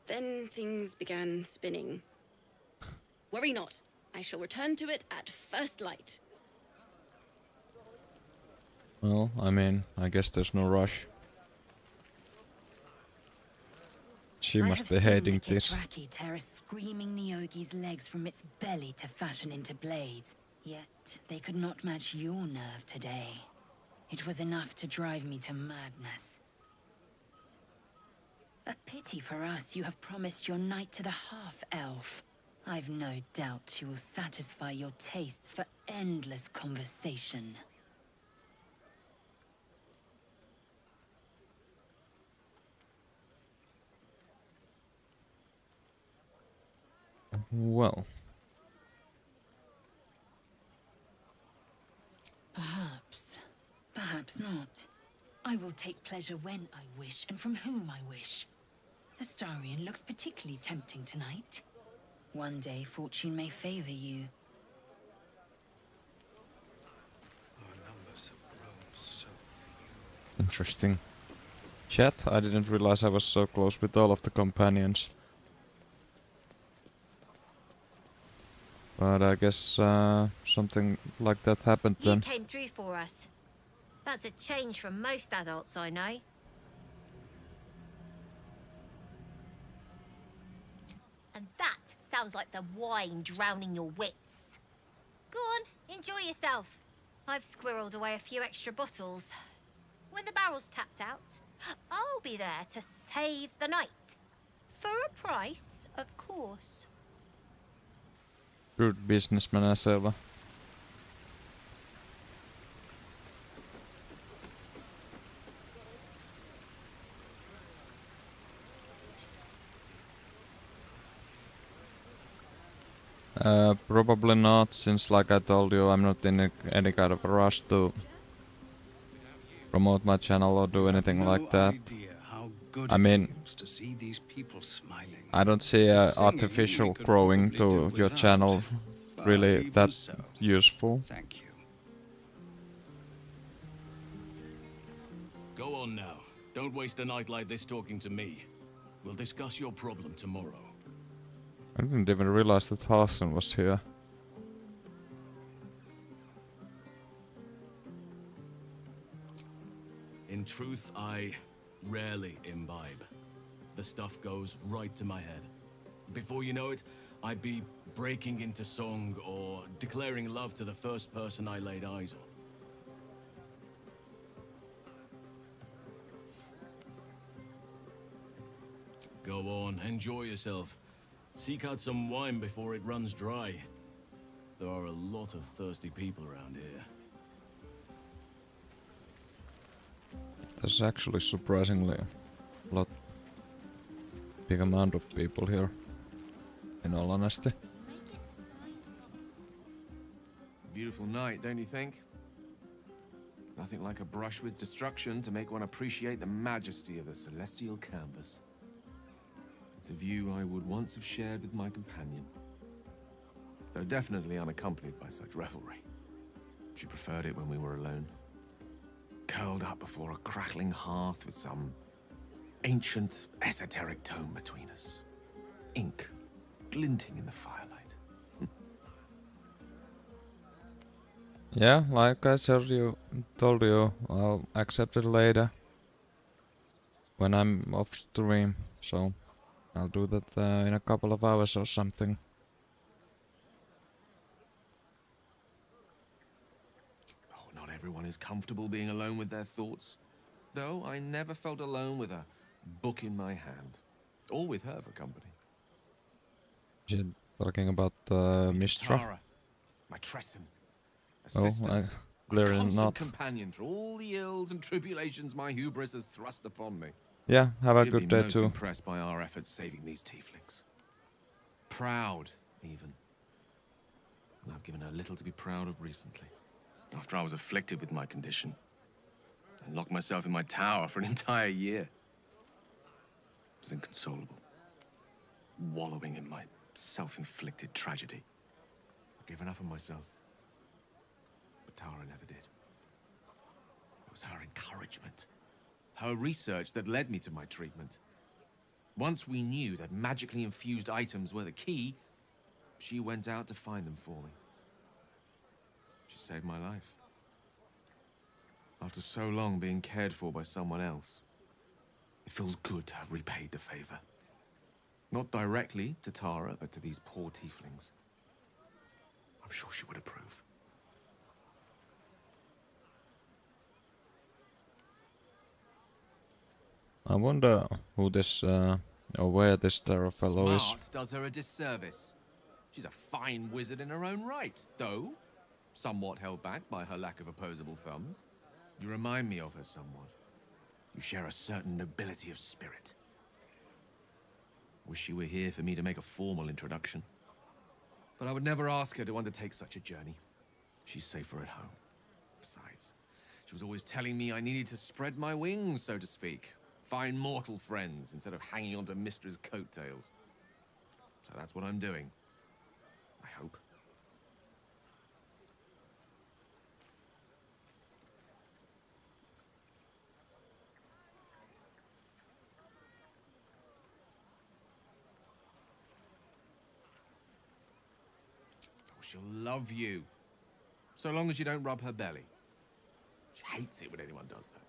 Speaker 13: Then things began spinning. Worry not. I shall return to it at first light.
Speaker 1: Well, I mean, I guess there's no rush. She must be hating this.
Speaker 14: Raki tear a screaming Nyogi's legs from its belly to fashion into blades. Yet they could not match your nerve today. It was enough to drive me to madness. A pity for us you have promised your knight to the half-elf. I've no doubt she will satisfy your tastes for endless conversation.
Speaker 1: Well.
Speaker 14: Perhaps. Perhaps not. I will take pleasure when I wish, and from whom I wish. Astarion looks particularly tempting tonight. One day, fortune may favor you.
Speaker 6: Our numbers have grown so few.
Speaker 1: Interesting. Chat, I didn't realize I was so close with all of the companions. But I guess something like that happened
Speaker 15: You
Speaker 1: then.
Speaker 15: came through for us. That's a change from most adults I know. And that sounds like the wine drowning your wits. Go on, enjoy yourself. I've squirreled away a few extra bottles. When the barrel's tapped out, I'll be there to save the night. For a price, of course.
Speaker 1: Good businessman Selva. Probably not, since like I told you, I'm not in any kind of a rush to promote my channel or do anything like that. I mean,
Speaker 6: To see these people smiling.
Speaker 1: I don't see artificial growing to your channel really that useful.
Speaker 6: Thank you.
Speaker 16: Go on now. Don't waste a night like this talking to me. We'll discuss your problem tomorrow.
Speaker 1: I didn't even realize that Halson was here.
Speaker 16: In truth, I rarely imbibe. The stuff goes right to my head. Before you know it, I'd be breaking into song or declaring love to the first person I laid eyes on. Go on, enjoy yourself. Seek out some wine before it runs dry. There are a lot of thirsty people around here.
Speaker 1: There's actually surprisingly a lot big amount of people here, in all honesty.
Speaker 8: Beautiful night, don't you think? Nothing like a brush with destruction to make one appreciate the majesty of the celestial canvas. It's a view I would once have shared with my companion, though definitely unaccompanied by such revelry. She preferred it when we were alone, curled up before a crackling hearth with some ancient, esoteric tome between us. Ink glinting in the firelight.
Speaker 1: Yeah, like I told you, I'll accept it later when I'm off stream, so I'll do that in a couple of hours or something.
Speaker 8: Oh, not everyone is comfortable being alone with their thoughts, though I never felt alone with a book in my hand, or with her for company.
Speaker 1: You're talking about Mistra?
Speaker 8: Tara, my Tresson,
Speaker 1: Oh,
Speaker 8: assistant,
Speaker 1: clearly
Speaker 8: constant
Speaker 1: not.
Speaker 8: companion through all the ills and tribulations my hubris has thrust upon me.
Speaker 1: Yeah, have a
Speaker 8: She'd
Speaker 1: good
Speaker 8: be
Speaker 1: day
Speaker 8: most
Speaker 1: too.
Speaker 8: impressed by our efforts saving these tieflings. Proud, even. And I've given her little to be proud of recently. After I was afflicted with my condition, and locked myself in my tower for an entire year. I was inconsolable, wallowing in my self-inflicted tragedy. I'd given up on myself. But Tara never did. It was her encouragement, her research that led me to my treatment. Once we knew that magically infused items were the key, she went out to find them for me. She saved my life. After so long being cared for by someone else, it feels good to have repaid the favor. Not directly to Tara, but to these poor tieflings. I'm sure she would approve.
Speaker 1: I wonder who this, or where this Terra fellow is.
Speaker 8: Smart does her a disservice. She's a fine wizard in her own right, though somewhat held back by her lack of opposable thumbs. You remind me of her somewhat. You share a certain nobility of spirit. Wish she were here for me to make a formal introduction. But I would never ask her to undertake such a journey. She's safer at home. Besides, she was always telling me I needed to spread my wings, so to speak. Find mortal friends instead of hanging onto Mistra's coattails. So that's what I'm doing. She'll love you. So long as you don't rub her belly. She hates it when anyone does that.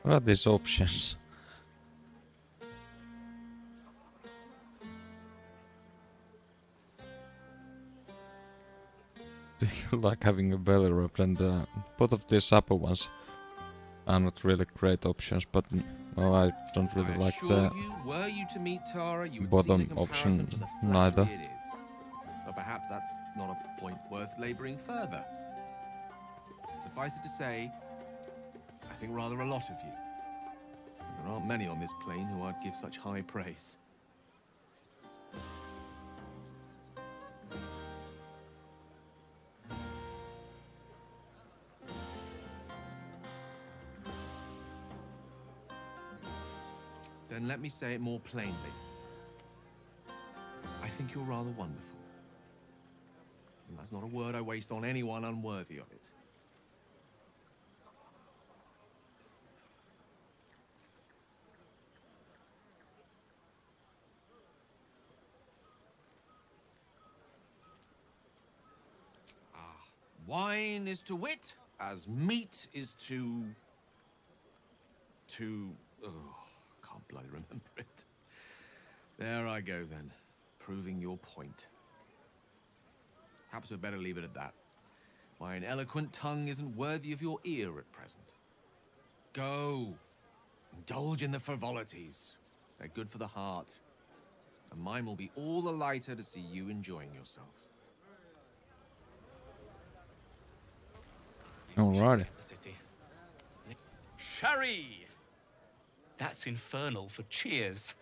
Speaker 1: What are these options? Do you like having a belly rub? And both of these upper ones are not really great options, but well, I don't really like the
Speaker 8: Were you to meet Tara, you would
Speaker 1: bottom
Speaker 8: see the
Speaker 1: option
Speaker 8: comparison to the
Speaker 1: neither.
Speaker 8: flattery it is. But perhaps that's not a point worth labouring further. Suffice it to say, I think rather a lot of you. There aren't many on this plane who I'd give such high praise. Then let me say it more plainly. I think you're rather wonderful. And that's not a word I waste on anyone unworthy of it. Wine is to wit, as meat is to... Oh, can't bloody remember it. There I go then, proving your point. Perhaps we'd better leave it at that. My eloquent tongue isn't worthy of your ear at present. Go, indulge in the frivolities. They're good for the heart. And mine will be all the lighter to see you enjoying yourself.
Speaker 1: Alrighty.
Speaker 12: Sherry! That's infernal for cheers.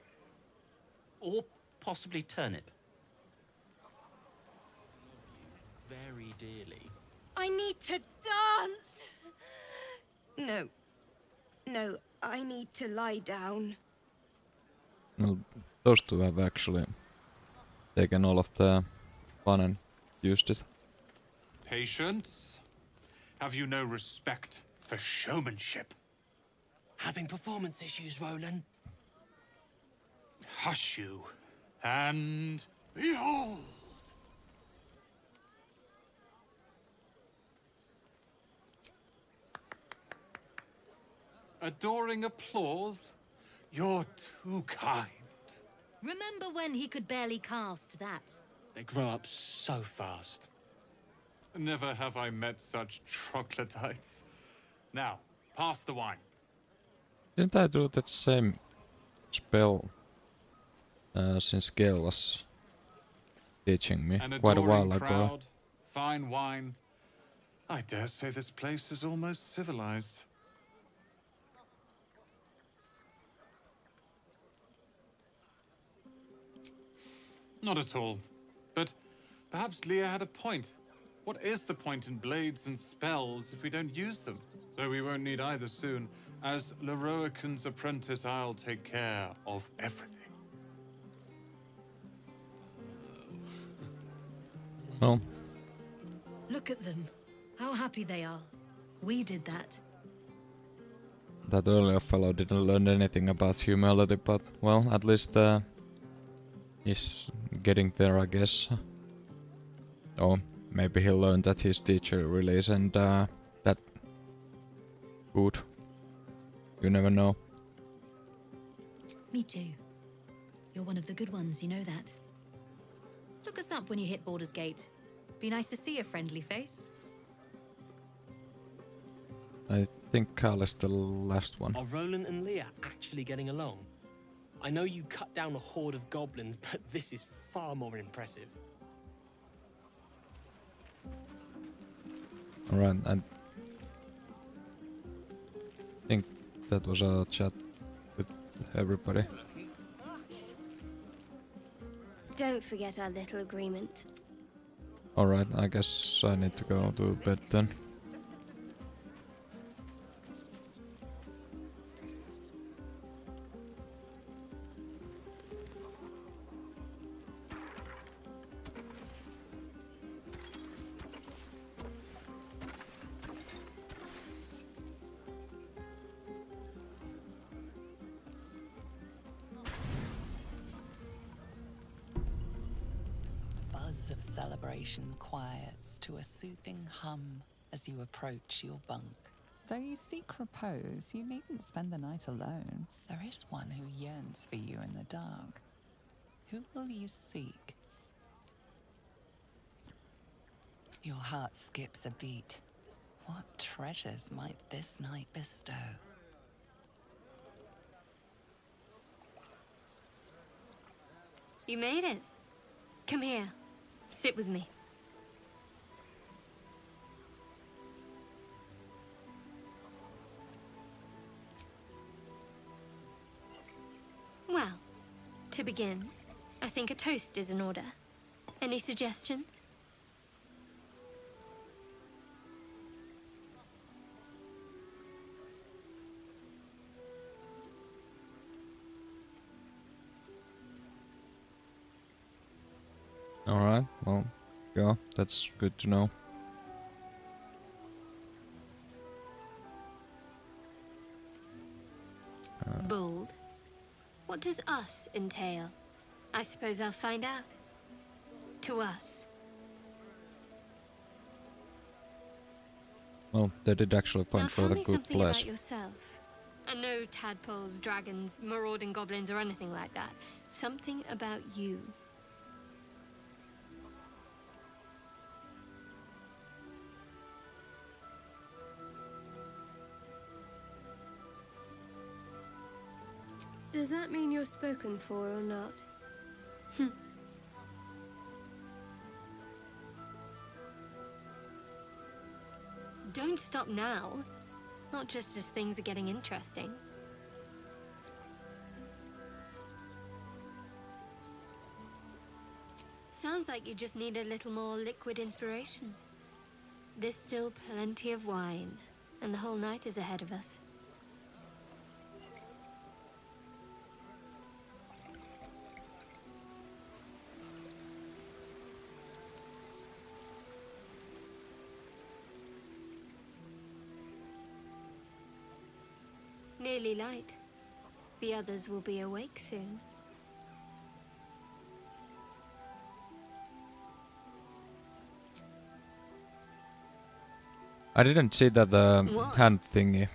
Speaker 12: Or possibly turnip. Very dearly.
Speaker 17: I need to dance! No. No, I need to lie down.
Speaker 1: Well, those two have actually taken all of the fun and used it.
Speaker 11: Patience? Have you no respect for showmanship?
Speaker 9: Having performance issues, Roland?
Speaker 11: Hush you, and behold! Adoring applause? You're too kind.
Speaker 18: Remember when he could barely cast that?
Speaker 12: They grow up so fast.
Speaker 11: Never have I met such troglodytes. Now, pass the wine.
Speaker 1: Didn't I do that same spell since Gale was teaching me
Speaker 11: An
Speaker 1: quite a while
Speaker 11: adoring
Speaker 1: ago?
Speaker 11: crowd, fine wine. I dare say this place is almost civilized. Not at all. But perhaps Leah had a point. What is the point in blades and spells if we don't use them? Though we won't need either soon. As Leroican's apprentice, I'll take care of everything.
Speaker 1: Well,
Speaker 18: Look at them. How happy they are. We did that.
Speaker 1: that earlier fellow didn't learn anything about humility, but well, at least he's getting there, I guess. Or maybe he learned that his teacher really isn't that good. You never know.
Speaker 18: Me too. You're one of the good ones, you know that. Look us up when you hit Baldur's Gate. Be nice to see a friendly face.
Speaker 1: I think Carl is the last one.
Speaker 12: Are Roland and Leah actually getting along? I know you cut down a horde of goblins, but this is far more impressive.
Speaker 1: Alright, I think that was a chat with everybody.
Speaker 4: Don't forget our little agreement.
Speaker 1: Alright, I guess I need to go to bed then.
Speaker 5: of celebration quiets to a soothing hum as you approach your bunk.
Speaker 19: Though you seek repose, you needn't spend the night alone.
Speaker 5: There is one who yearns for you in the dark. Who will you seek? Your heart skips a beat. What treasures might this night bestow?
Speaker 4: You made it. Come here. Sit with me. Well, to begin, I think a toast is in order. Any suggestions?
Speaker 1: Alright, well, yeah, that's good to know.
Speaker 4: Bold. What does us entail? I suppose I'll find out. To us.
Speaker 1: Well, they did actually
Speaker 4: Now
Speaker 1: find
Speaker 4: tell
Speaker 1: rather
Speaker 4: me
Speaker 1: good
Speaker 4: something
Speaker 1: place.
Speaker 4: about yourself. And no tadpoles, dragons, marauding goblins, or anything like that. Something about you. Does that mean you're spoken for or not? Don't stop now. Not just as things are getting interesting. Sounds like you just need a little more liquid inspiration. There's still plenty of wine, and the whole night is ahead of us. Nearly light. The others will be awake soon.
Speaker 1: I didn't see that hand thingy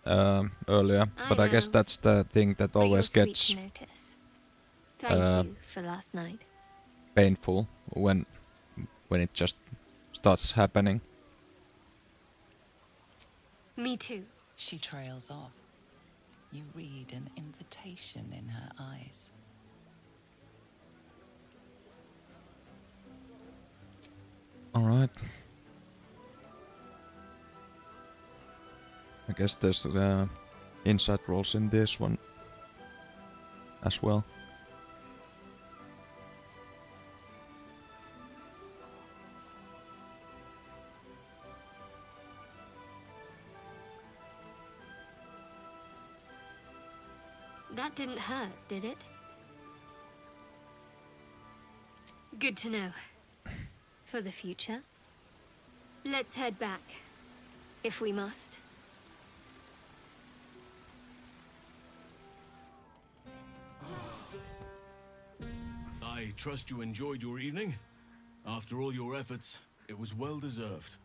Speaker 1: earlier, but I guess that's the thing that always gets
Speaker 4: Thank you for last night.
Speaker 1: painful when it just starts happening.
Speaker 4: Me too.
Speaker 5: She trails off. You read an invitation in her eyes.
Speaker 1: Alright. I guess there's inside rolls in this one as well.
Speaker 4: That didn't hurt, did it? Good to know. For the future. Let's head back, if we must.
Speaker 16: I trust you enjoyed your evening. After all your efforts, it was well deserved.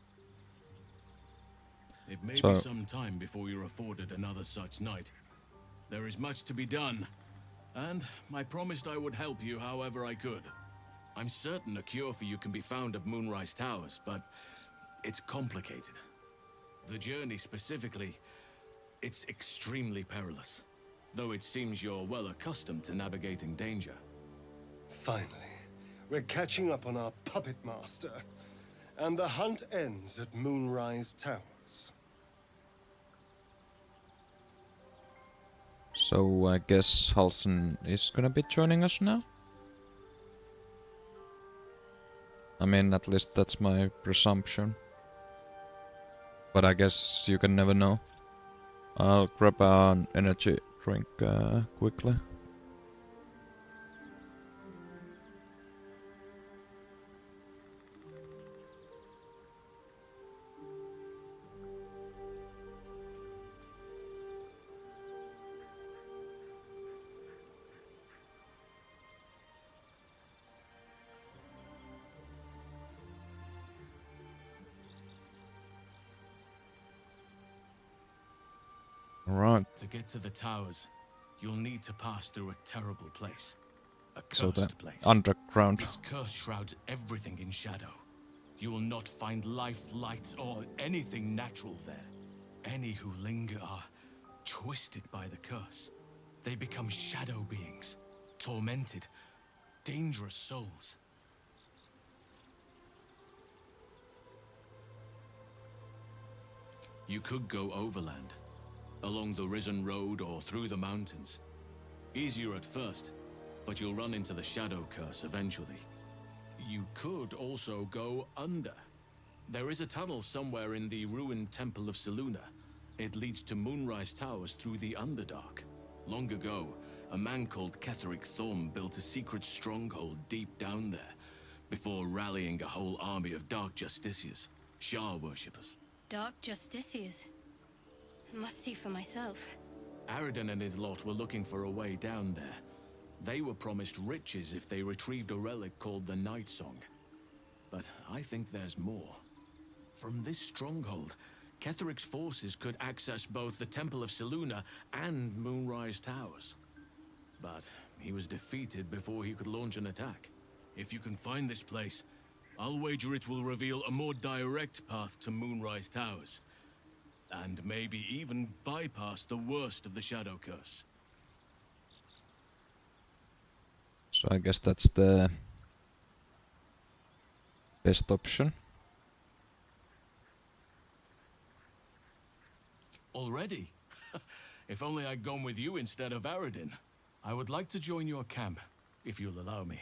Speaker 16: It may be some time before you're afforded another such night. There is much to be done, and I promised I would help you however I could. I'm certain a cure for you can be found at Moonrise Towers, but it's complicated. The journey specifically, it's extremely perilous, though it seems you're well accustomed to navigating danger.
Speaker 2: Finally, we're catching up on our puppet master, and the hunt ends at Moonrise Towers.
Speaker 1: So I guess Halson is gonna be joining us now? I mean, at least that's my presumption. But I guess you can never know. I'll grab an energy drink quickly. Right.
Speaker 16: To get to the towers, you'll need to pass through a terrible place. A
Speaker 1: So the
Speaker 16: cursed place.
Speaker 1: underground.
Speaker 16: This curse shrouds everything in shadow. You will not find life, light, or anything natural there. Any who linger are twisted by the curse. They become shadow beings, tormented, dangerous souls. You could go overland, along the Risen Road or through the mountains. Easier at first, but you'll run into the shadow curse eventually. You could also go under. There is a tunnel somewhere in the ruined Temple of Selûne. It leads to Moonrise Towers through the Underdark. Long ago, a man called Ketheric Thorm built a secret stronghold deep down there, before rallying a whole army of Dark Justiciars, Shah worshippers.
Speaker 13: Dark Justiciars. I must see for myself.
Speaker 16: Aradin and his lot were looking for a way down there. They were promised riches if they retrieved a relic called the Night Song. But I think there's more. From this stronghold, Ketheric's forces could access both the Temple of Selûne and Moonrise Towers. But he was defeated before he could launch an attack. If you can find this place, I'll wager it will reveal a more direct path to Moonrise Towers. And maybe even bypass the worst of the Shadow Curse.
Speaker 1: So I guess that's the best option.
Speaker 16: Already? If only I'd gone with you instead of Aradin. I would like to join your camp, if you'll allow me.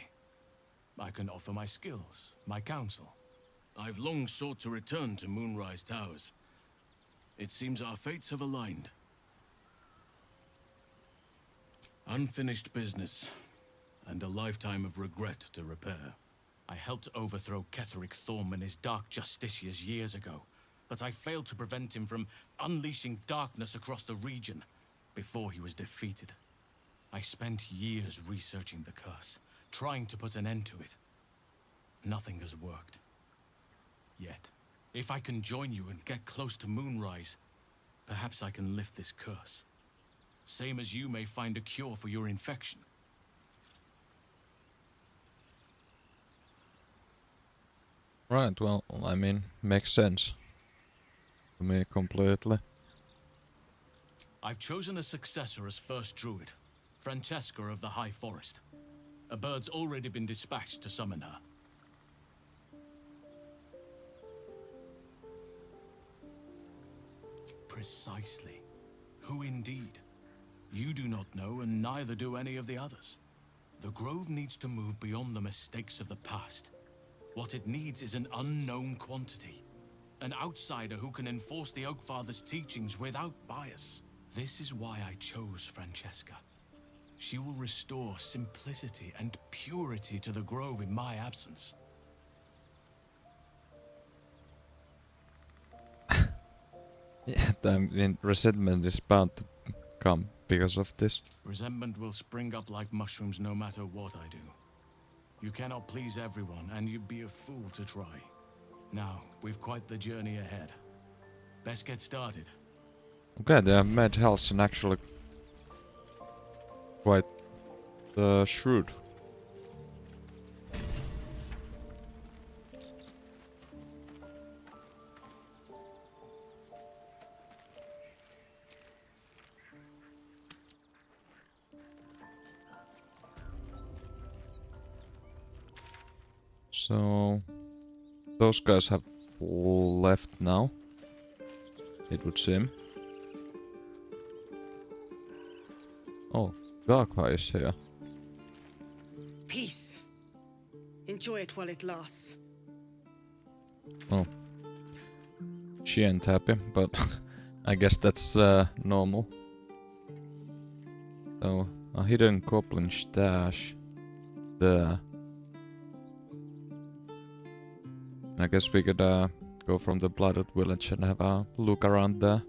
Speaker 16: I can offer my skills, my counsel. I've long sought to return to Moonrise Towers. It seems our fates have aligned. Unfinished business, and a lifetime of regret to repair. I helped overthrow Ketheric Thorm and his Dark Justiciars years ago, but I failed to prevent him from unleashing darkness across the region before he was defeated. I spent years researching the curse, trying to put an end to it. Nothing has worked. Yet, if I can join you and get close to Moonrise, perhaps I can lift this curse. Same as you may find a cure for your infection.
Speaker 1: Right, well, I mean, makes sense to me completely.
Speaker 16: I've chosen a successor as first druid, Francesca of the High Forest. A bird's already been dispatched to summon her. Precisely. Who indeed? You do not know, and neither do any of the others. The Grove needs to move beyond the mistakes of the past. What it needs is an unknown quantity. An outsider who can enforce the Oakfather's teachings without bias. This is why I chose Francesca. She will restore simplicity and purity to the Grove in my absence.
Speaker 1: Yeah, I mean, resentment is bound to come because of this.
Speaker 16: Resentment will spring up like mushrooms no matter what I do. You cannot please everyone, and you'd be a fool to try. Now, we've quite the journey ahead. Best get started.
Speaker 1: Okay, they have made Halcyon actually quite shrewd. So those guys have left now, it would seem. Oh, Darkrai is here.
Speaker 17: Peace. Enjoy it while it lasts.
Speaker 1: Oh. She ain't happy, but I guess that's normal. So, a hidden goblin stash there. I guess we could go from the Blooded Village and have a look around there.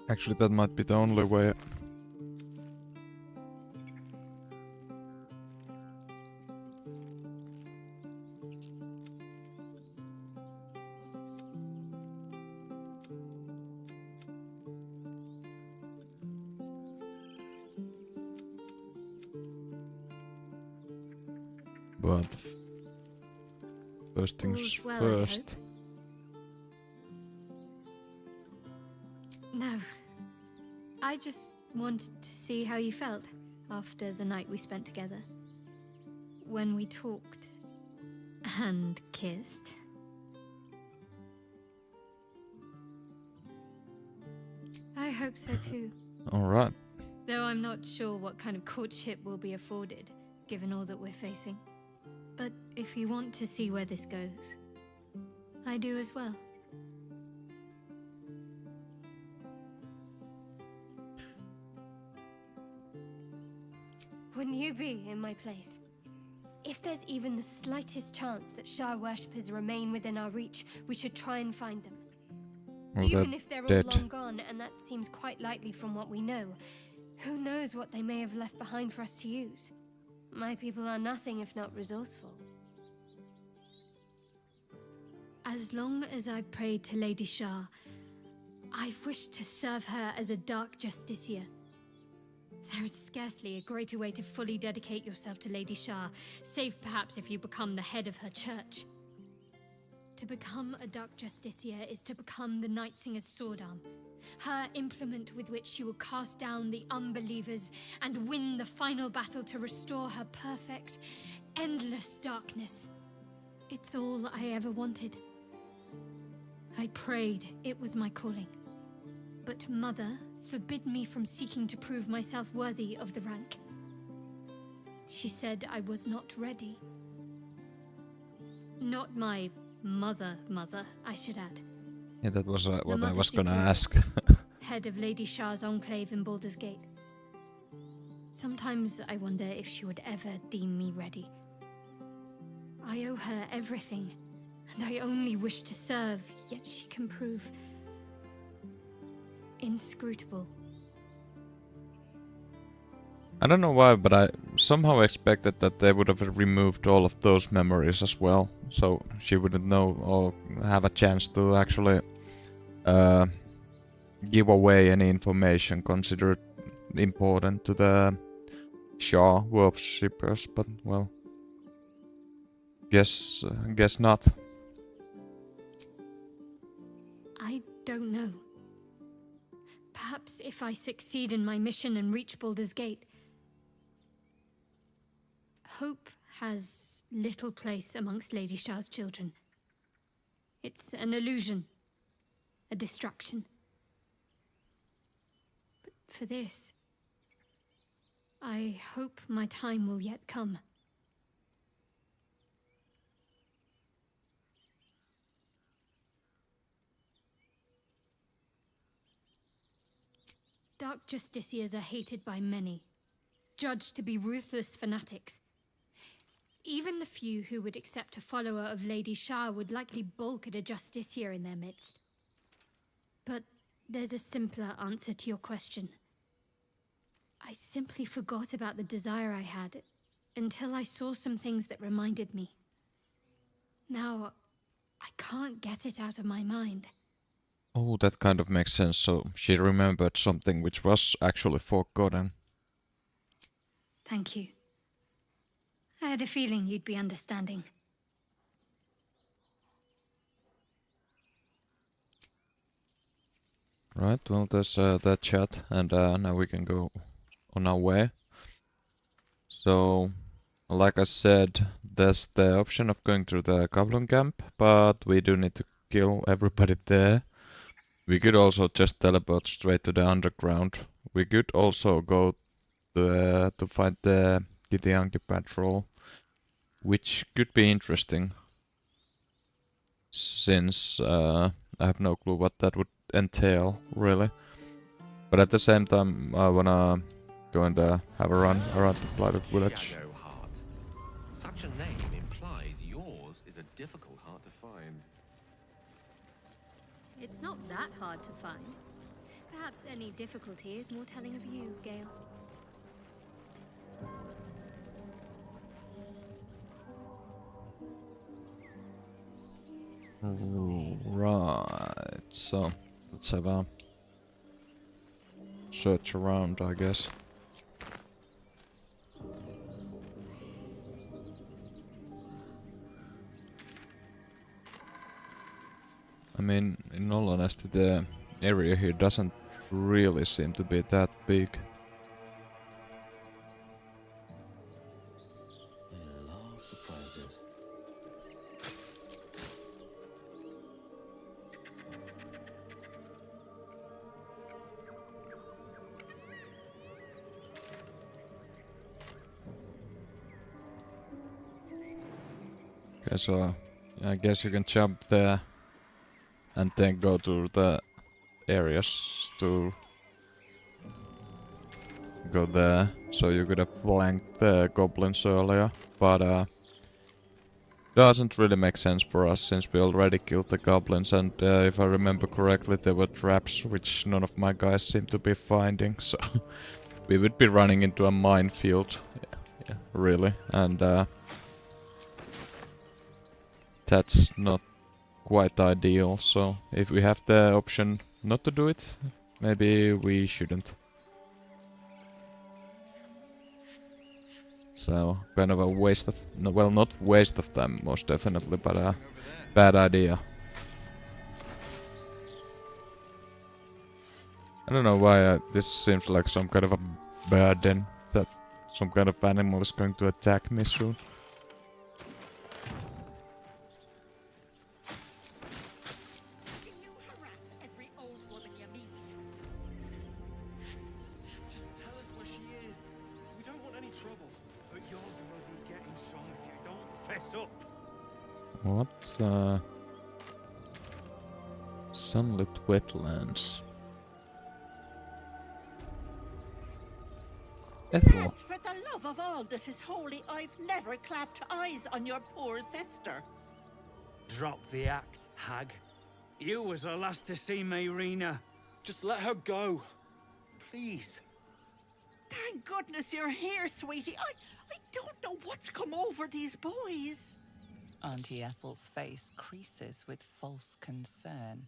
Speaker 1: Actually, that might be the only way. But first things
Speaker 4: All's well,
Speaker 1: first.
Speaker 4: No. I just wanted to see how you felt after the night we spent together. When we talked and kissed. I hope so too.
Speaker 1: Alright.
Speaker 4: Though I'm not sure what kind of courtship will be afforded, given all that we're facing. But if you want to see where this goes, I do as well. Wouldn't you be in my place? If there's even the slightest chance that Shah worshippers remain within our reach, we should try and find them.
Speaker 1: Well,
Speaker 4: Even if they're
Speaker 1: dead.
Speaker 4: all long gone, and that seems quite likely from what we know, who knows what they may have left behind for us to use? My people are nothing if not resourceful. As long as I've prayed to Lady Shah, I've wished to serve her as a dark justiciar. There is scarcely a greater way to fully dedicate yourself to Lady Shah, save perhaps if you become the head of her church. To become a dark justiciar is to become the Night Singer's sword arm, her implement with which she will cast down the unbelievers and win the final battle to restore her perfect, endless darkness. It's all I ever wanted. I prayed it was my calling. But Mother forbid me from seeking to prove myself worthy of the rank. She said I was not ready. Not my mother, I should add.
Speaker 1: Yeah, that was what I
Speaker 4: Mother
Speaker 1: was gonna
Speaker 4: Superior,
Speaker 1: ask.
Speaker 4: head of Lady Shah's enclave in Baldur's Gate. Sometimes I wonder if she would ever deem me ready. I owe her everything, and I only wish to serve, yet she can prove inscrutable.
Speaker 1: I don't know why, but I somehow expected that they would have removed all of those memories as well, so she wouldn't know or have a chance to actually give away any information considered important to the Shah worshippers, but well, guess not.
Speaker 4: I don't know. Perhaps if I succeed in my mission and reach Baldur's Gate. Hope has little place amongst Lady Shah's children. It's an illusion, a distraction. But for this, I hope my time will yet come. Dark justiciars are hated by many, judged to be ruthless fanatics. Even the few who would accept a follower of Lady Shah would likely balk at a justiciar in their midst. But there's a simpler answer to your question. I simply forgot about the desire I had until I saw some things that reminded me. Now, I can't get it out of my mind.
Speaker 1: Oh, that kind of makes sense. So she remembered something which was actually forgotten.
Speaker 4: Thank you. I had a feeling you'd be understanding.
Speaker 1: Right, well, there's that chat, and now we can go on our way. So, like I said, there's the option of going through the Goblin camp, but we do need to kill everybody there. We could also just teleport straight to the underground. We could also go to find the Githyanki patrol, which could be interesting, since I have no clue what that would entail, really. But at the same time, I wanna go and have a run around the Blighted Village.
Speaker 8: Shadow Heart. Such a name implies yours is a difficult heart to find.
Speaker 4: It's not that hard to find. Perhaps any difficulty is more telling of you, Gale.
Speaker 1: Right, so let's have a search around, I guess. I mean, in all honesty, the area here doesn't really seem to be that big.
Speaker 3: I love surprises.
Speaker 1: Okay, so I guess you can jump there and then go to the areas to go there. So you could have flanked the goblins earlier, but doesn't really make sense for us since we already killed the goblins, and if I remember correctly there were traps which none of my guys seem to be finding, so we would be running into a minefield, yeah, really, and that's not quite ideal, so if we have the option not to do it, maybe we shouldn't. So, kind of a waste of, no, well, not waste of time most definitely, but a bad idea. I don't know why this seems like some kind of a burden that some kind of animal is going to attack me soon. What? Sunlit wetlands. Ethel.
Speaker 20: Lads, for the love of all that is holy, I've never clapped eyes on your poor sister.
Speaker 21: Drop the act, hag. You was the last to see Mayrina.
Speaker 12: Just let her go. Please.
Speaker 20: Thank goodness you're here, sweetie. I don't know what's come over these boys.
Speaker 5: Auntie Ethel's face creases with false concern.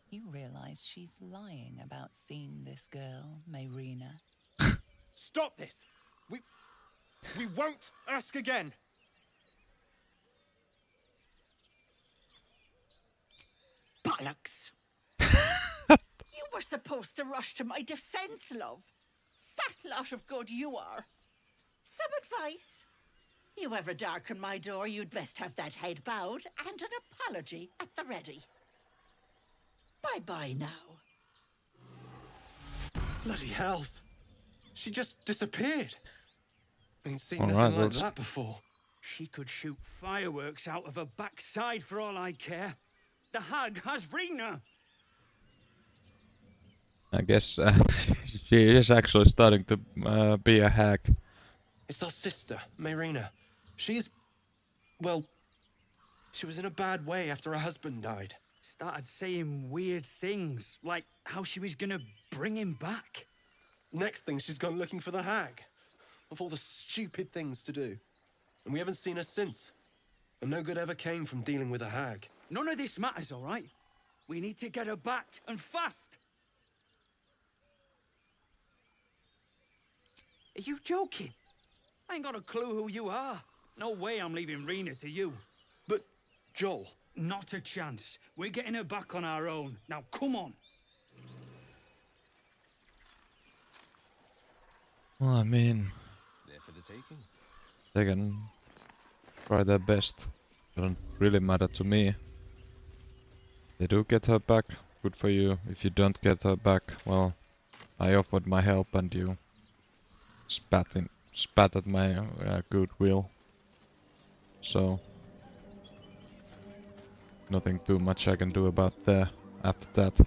Speaker 5: You realize she's lying about seeing this girl, Mayrina.
Speaker 12: Stop this! We won't ask again!
Speaker 20: Bollocks! You were supposed to rush to my defense, love. Fat lot of good you are. Some advice? You ever darken my door, you'd best have that head bowed and an apology at the ready. Bye-bye now.
Speaker 12: Bloody hells. She just disappeared. Ain't seen
Speaker 1: All
Speaker 12: nothing
Speaker 1: right,
Speaker 12: like that before.
Speaker 21: She could shoot fireworks out of her backside for all I care. The hag has Rena.
Speaker 1: I guess she is actually starting to be a hag.
Speaker 12: It's our sister, Mayrina. She's... well... she was in a bad way after her husband died.
Speaker 21: Started saying weird things, like how she was gonna bring him back.
Speaker 12: Next thing, she's gone looking for the hag. Of all the stupid things to do. And we haven't seen her since. And no good ever came from dealing with a hag.
Speaker 21: None of this matters, all right? We need to get her back, and fast. Are you joking? I ain't got a clue who you are. No way I'm leaving Rena to you.
Speaker 12: But, Joel...
Speaker 21: Not a chance. We're getting her back on our own. Now, come on.
Speaker 1: Well, I mean...
Speaker 3: There for the taking.
Speaker 1: They can try their best. Doesn't really matter to me. They do get her back. Good for you. If you don't get her back, well, I offered my help and you spat at my goodwill. So nothing too much I can do about that after that.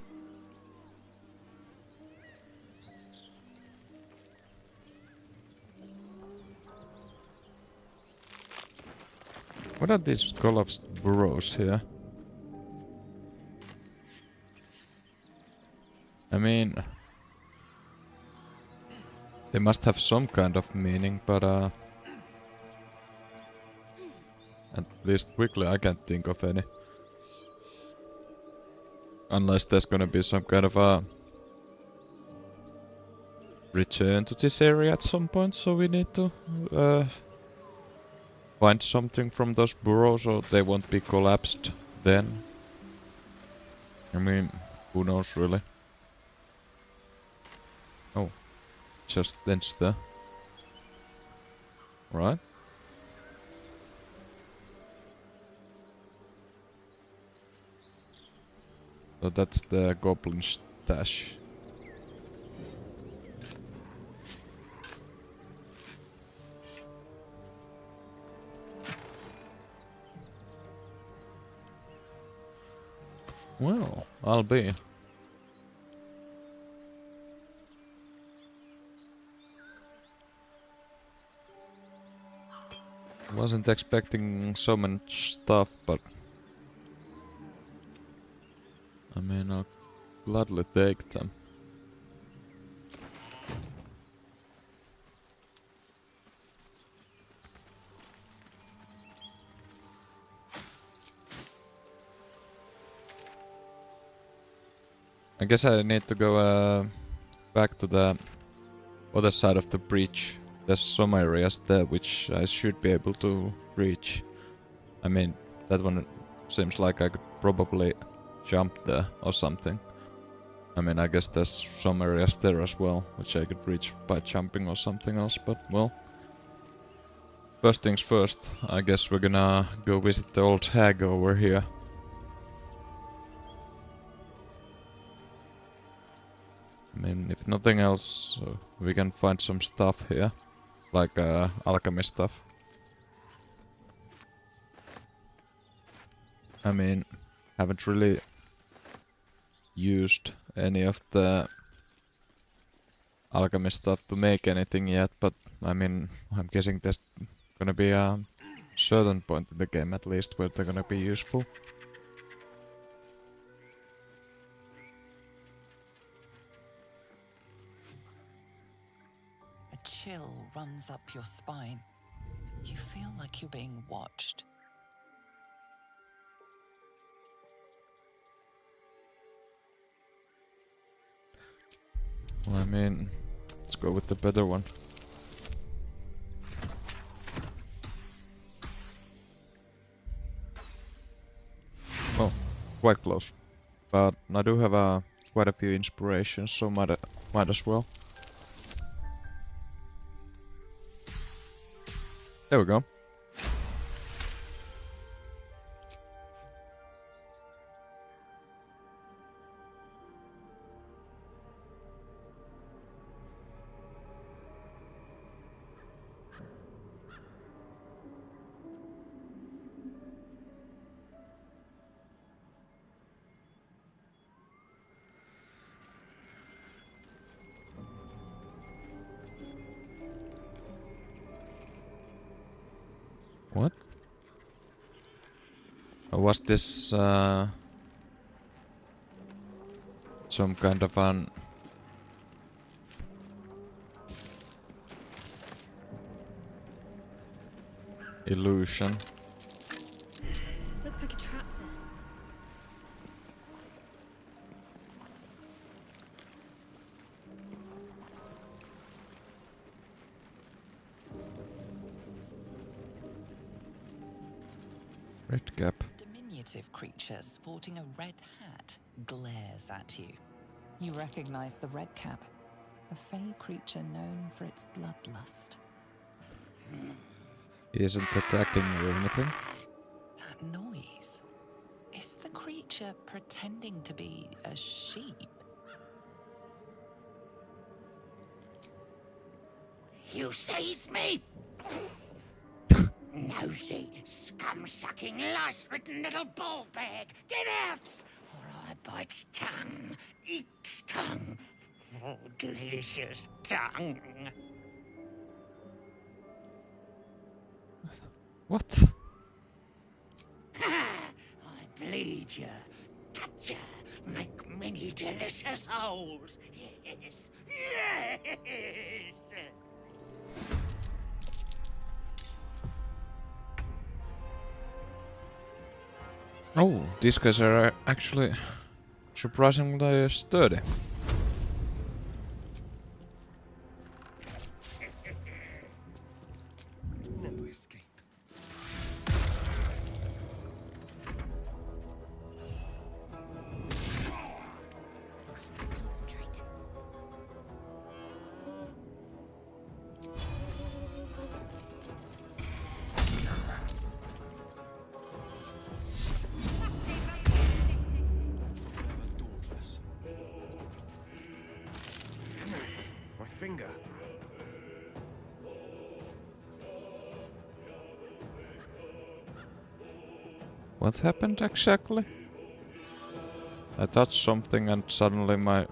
Speaker 1: What are these collapsed burrows here? I mean, they must have some kind of meaning, but at least quickly I can't think of any. Unless there's gonna be some kind of a return to this area at some point, so we need to find something from those burrows, or they won't be collapsed then. I mean, who knows really? Oh, just ends there. Right. So that's the goblin stash. Well, I'll be. Wasn't expecting so much stuff, but I mean, I'll gladly take them. I guess I need to go back to the other side of the breach. There's some areas there which I should be able to reach. I mean, that one seems like I could probably jump there or something. I mean, I guess there's some areas there as well, which I could reach by jumping or something else, but well. First things first, I guess we're gonna go visit the old hag over here. I mean, if nothing else, we can find some stuff here, like alchemy stuff. I mean, haven't really used any of the alchemy stuff to make anything yet, but I mean, I'm guessing there's gonna be a certain point in the game at least where they're gonna be useful.
Speaker 5: A chill runs up your spine. You feel like you're being watched.
Speaker 1: Well, I mean, let's go with the better one. Oh, quite close. But I do have quite a few inspirations, so might as well. There we go. What? Or was this some kind of an illusion?
Speaker 4: Looks like a trap there.
Speaker 1: Red cap.
Speaker 5: Diminutive creature sporting a red hat glares at you. You recognize the red cap, a fey creature known for its bloodlust.
Speaker 1: He isn't attacking you or anything.
Speaker 5: That noise. Is the creature pretending to be a sheep?
Speaker 9: You seize me! Nosy, scum-sucking, lice-ridden little ball bag! Get out! Or I bite tongue, eat tongue. Oh, delicious tongue.
Speaker 1: What?
Speaker 9: I bleed you, cut you, make many delicious holes. Yes, yes!
Speaker 1: Oh, these guys are actually surprisingly sturdy.
Speaker 12: No escape.
Speaker 1: What happened exactly? I touched something and suddenly my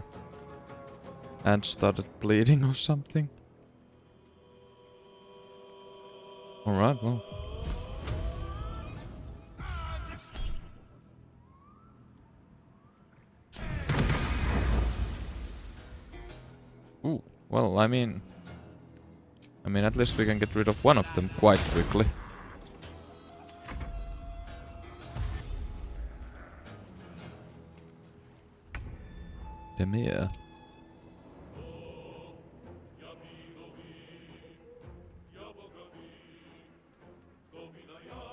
Speaker 1: hand started bleeding or something. Alright, well. Ooh, well, I mean, at least we can get rid of one of them quite quickly. Demir.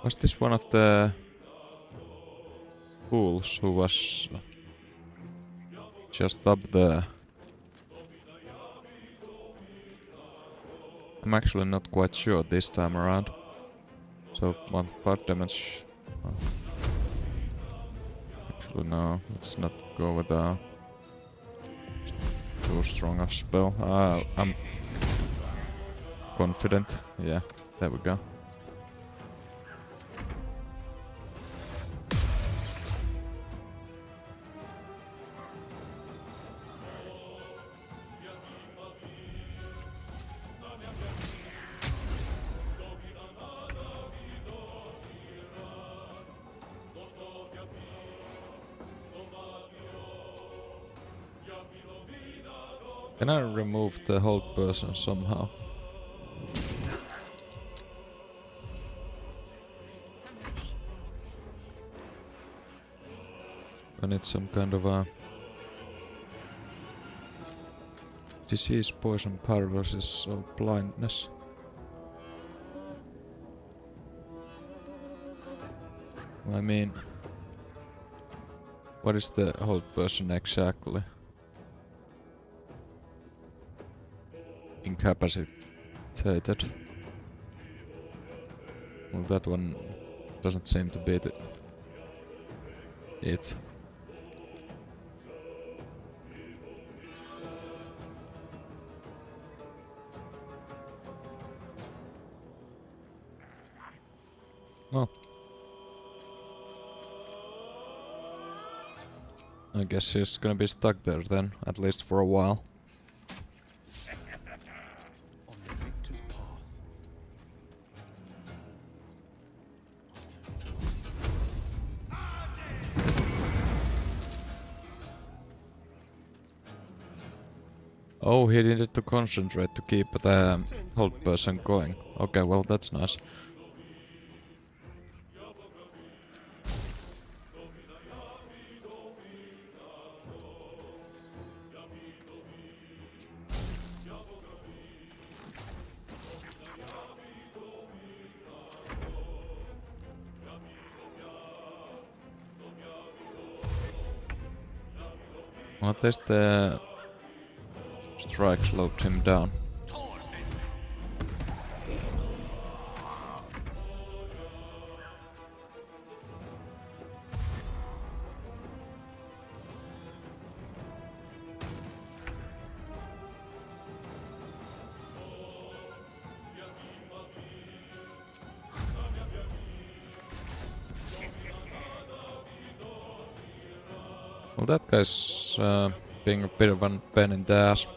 Speaker 1: Was this one of the fools who was just up there? I'm actually not quite sure this time around. So 1.5 damage. Oh. Actually no, let's not go with too strong a spell. I'm confident. Yeah, there we go. Can I remove the hold person somehow? I need some kind of a disease, poison, paralysis, or blindness. I mean, what is the hold person exactly? Incapacitated. Well, that one doesn't seem to be it. Well, I guess he's gonna be stuck there then, at least for a while. Oh, he needed to concentrate to keep the hold person going. Okay, well that's nice. Well, at least the strike slowed him down. Well, that guy's being a bit of a pain in the ass.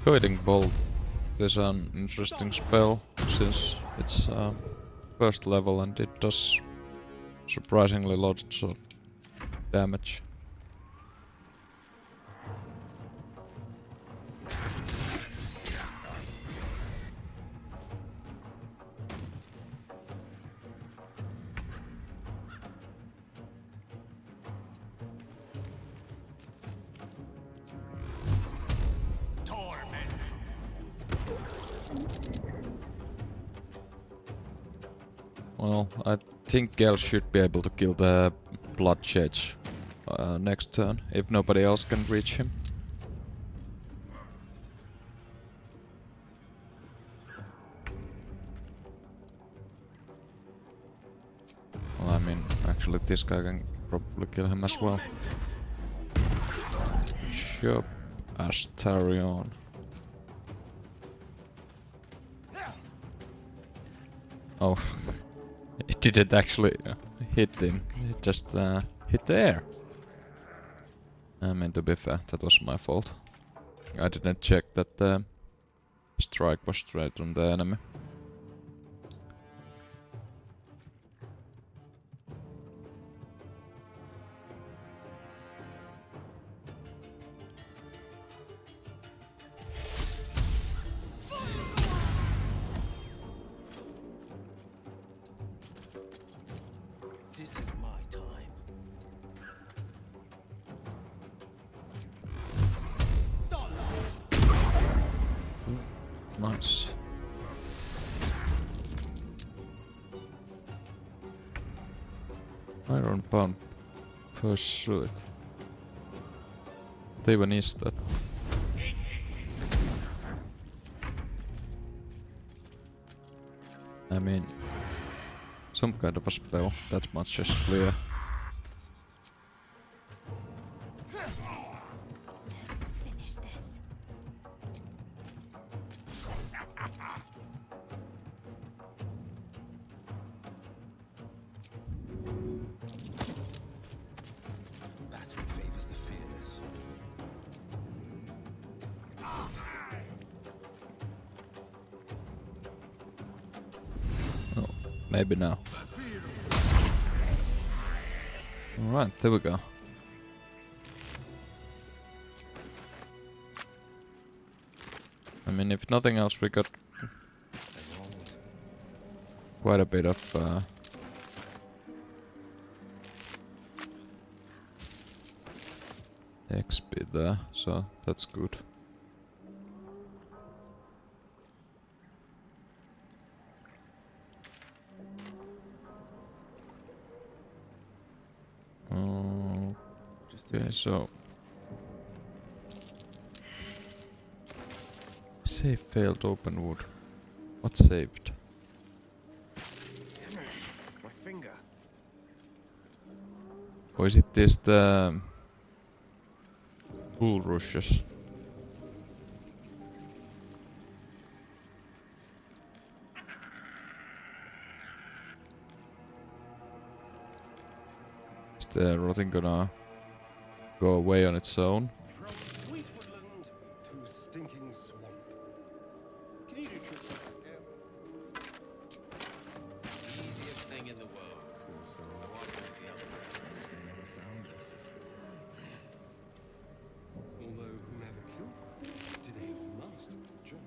Speaker 1: Guiding Bolt is an interesting spell since it's first level and it does surprisingly lots of damage. Well, I think Gale should be able to kill the Blood Shades next turn, if nobody else can reach him. Actually, this guy can probably kill him as well. Chop Astarion. Oh, it didn't actually hit him. It just hit the air. I mean, to be fair, that was my fault. I didn't check that the strike was straight on the enemy.
Speaker 3: This is my time.
Speaker 1: Nice. Iron pump. Pursuit. What even is that? I mean, some kind of a spell, that much is clear.
Speaker 15: Let's finish this.
Speaker 3: Battle favors the fearless.
Speaker 1: Oh, maybe now. Alright, there we go. I mean, if nothing else, we got quite a bit of XP there, so that's good. Okay, so save failed open wood. What saved?
Speaker 3: My finger.
Speaker 1: Or is it this the bull rushes? Is the rotting gonna go away on its own?
Speaker 2: From sweet woodland to stinking swamp. Can you do tricks like that, Gale?
Speaker 8: Easiest thing in the world.
Speaker 6: Also,
Speaker 8: What would the other
Speaker 6: suppose they never found their sister.
Speaker 2: Although whomever killed them did a masterful job.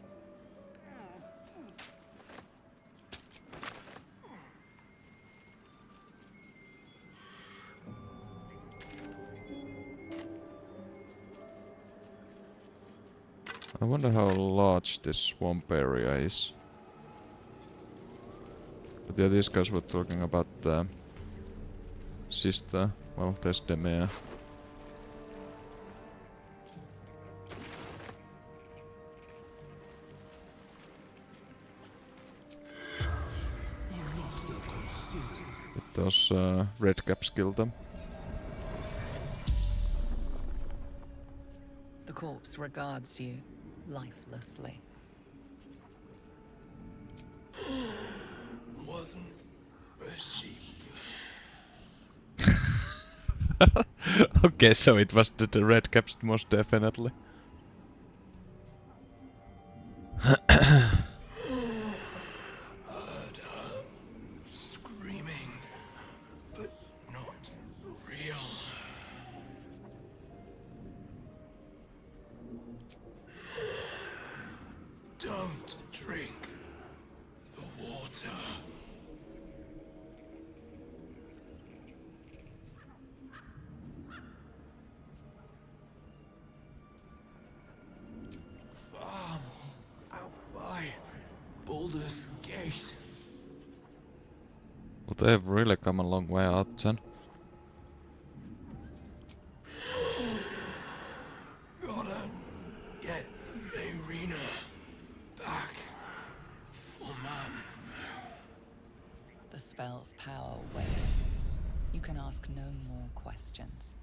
Speaker 1: I wonder how large this swamp area is. But yeah, these guys were talking about the sister. Well, there's the mayor. Those red caps killed them.
Speaker 5: The corpse regards you lifelessly.
Speaker 3: Wasn't a sheep.
Speaker 1: Okay, so it was the red caps most definitely.
Speaker 3: Heard her screaming, but not real. Don't drink the water. Farm out by Baldurs Gate.
Speaker 1: Well, they've really come a long way out then.
Speaker 3: Gotta get Irina back for man.
Speaker 5: The spell's power wanes. You can ask no more questions.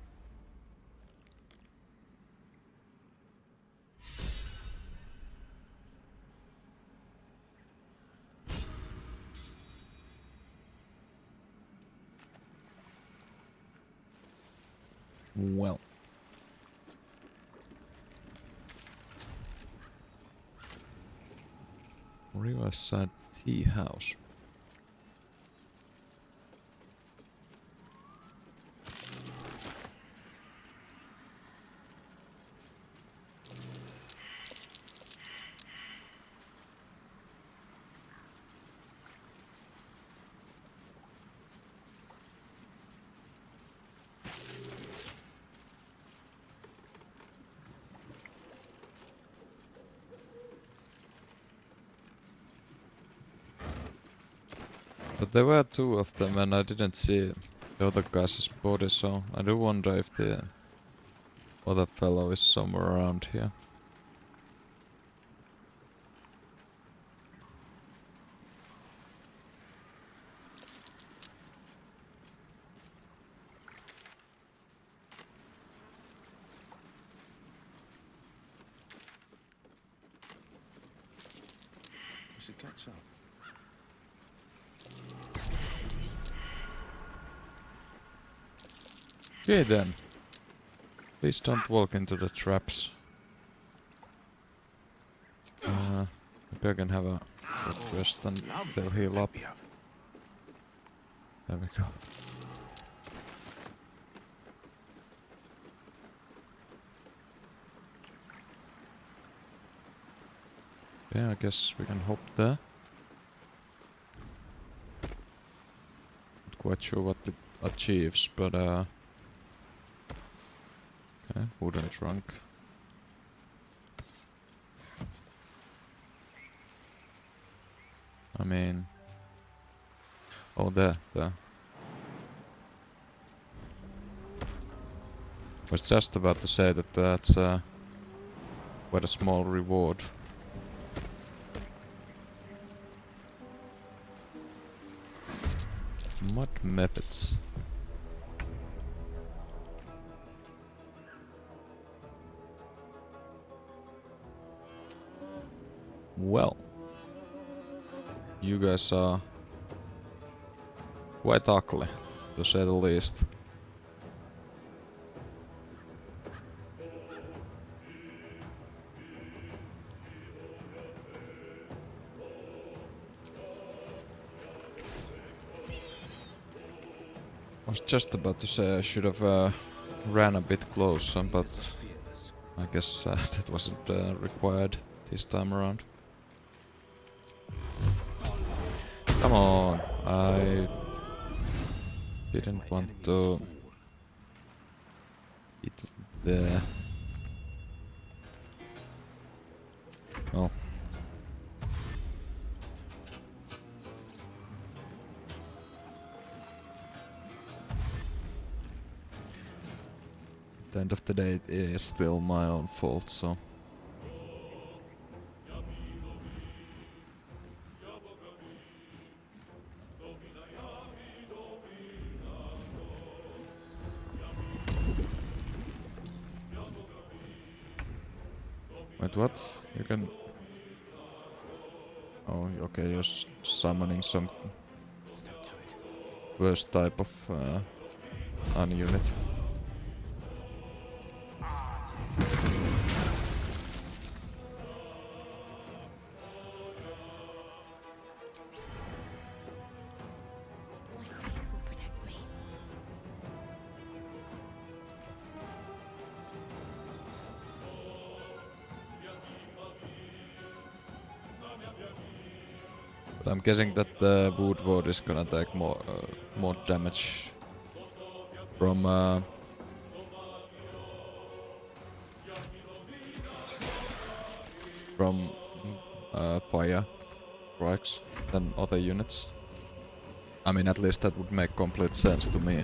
Speaker 1: Well. Riverside Tea House. But there were two of them and I didn't see the other guy's body, so I do wonder if the other fellow is somewhere around here.
Speaker 3: We should catch up.
Speaker 1: Okay then. Please don't walk into the traps. Maybe I can have a short rest and they'll heal up. There we go. Yeah, I guess we can hop there. Not quite sure what it achieves, but okay, wooden trunk. I mean, oh there. Was just about to say that that's quite a small reward. Mud methods. Well, you guys are quite ugly, to say the least. I was just about to say I should have ran a bit closer, but I guess that wasn't required this time around. Come on, I didn't want to hit there. Oh. At the end of the day, it is still my own fault, so. Wait, what? You can... Oh, okay, you're summoning some worst type of ununit. But I'm guessing that the wood ward is gonna take more damage from fire strikes than other units. I mean, at least that would make complete sense to me.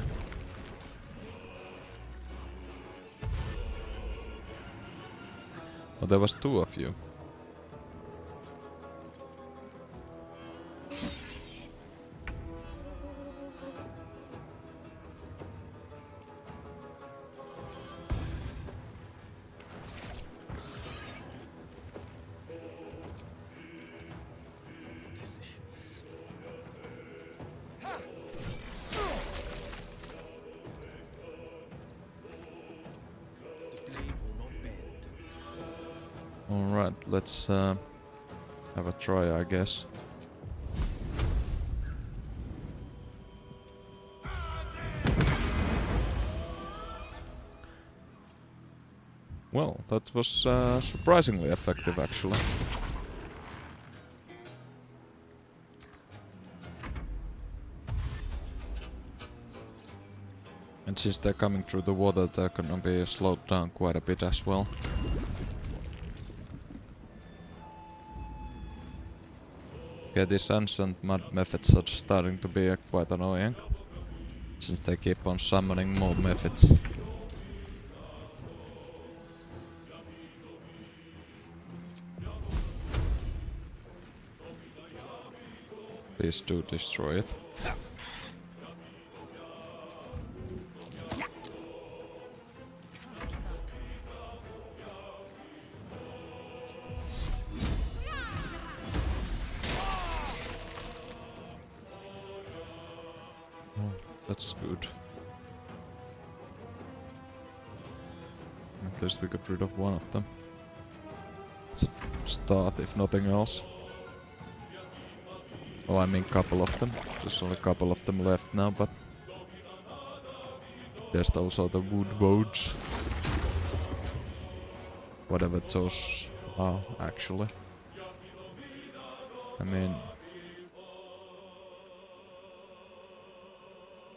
Speaker 1: Oh, there was two of you. let's have a try, I guess. Well, that was surprisingly effective, actually. And since they're coming through the water, they're gonna be slowed down quite a bit as well. Okay, these ancient mud methods are starting to be quite annoying, since they keep on summoning more methods. Please do destroy it. Oh, that's good. At least we got rid of one of them. It's a start, if nothing else. Oh, I mean couple of them. There's only a couple of them left now, but there's also the wood woads. Whatever those are, actually. I mean...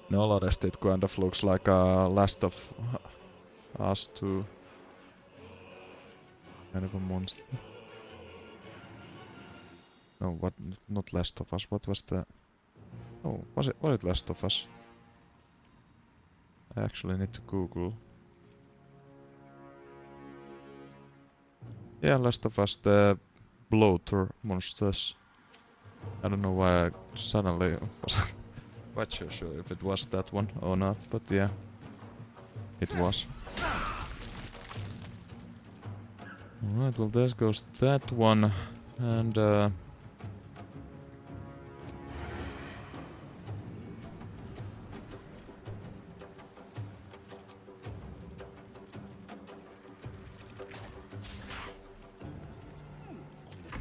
Speaker 1: no, rest it kind of looks like a Last of Us 2 kind of a monster. No, what? Not Last of Us. What was the? Oh, was it Last of Us? I actually need to Google. Yeah, Last of Us, the bloater monsters. I don't know why I suddenly was quite sure if it was that one or not, but yeah, it was. Alright, well there goes that one, and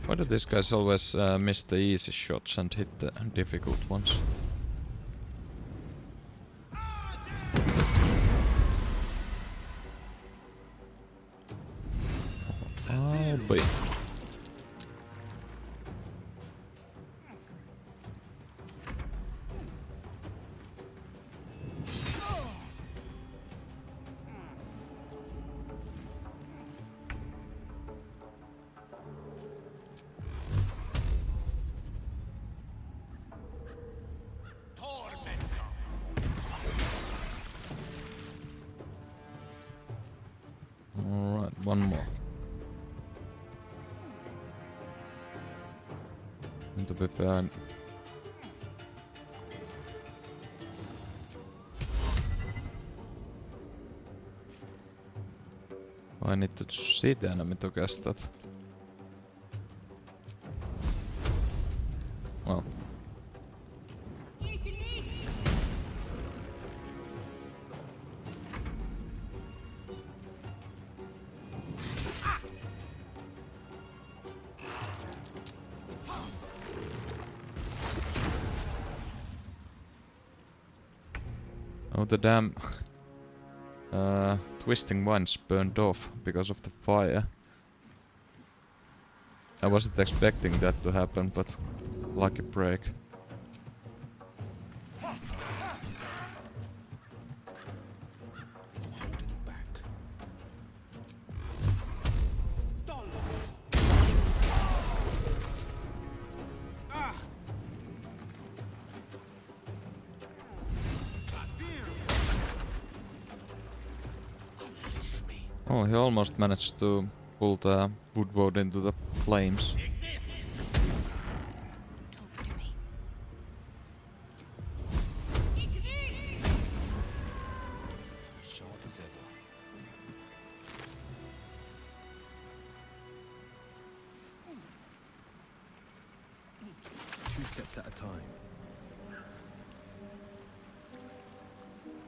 Speaker 1: why do these guys always miss the easy shots and hit the difficult ones? Oh boy. Alright, one more. And to be fair, I need to see the enemy to guess that. Well. Oh, the damn twisting ones burned off because of the fire. I wasn't expecting that to happen, but lucky break. Oh, he almost managed to pull the woodward into the flames.
Speaker 3: Sharp as ever. 2 steps at a time.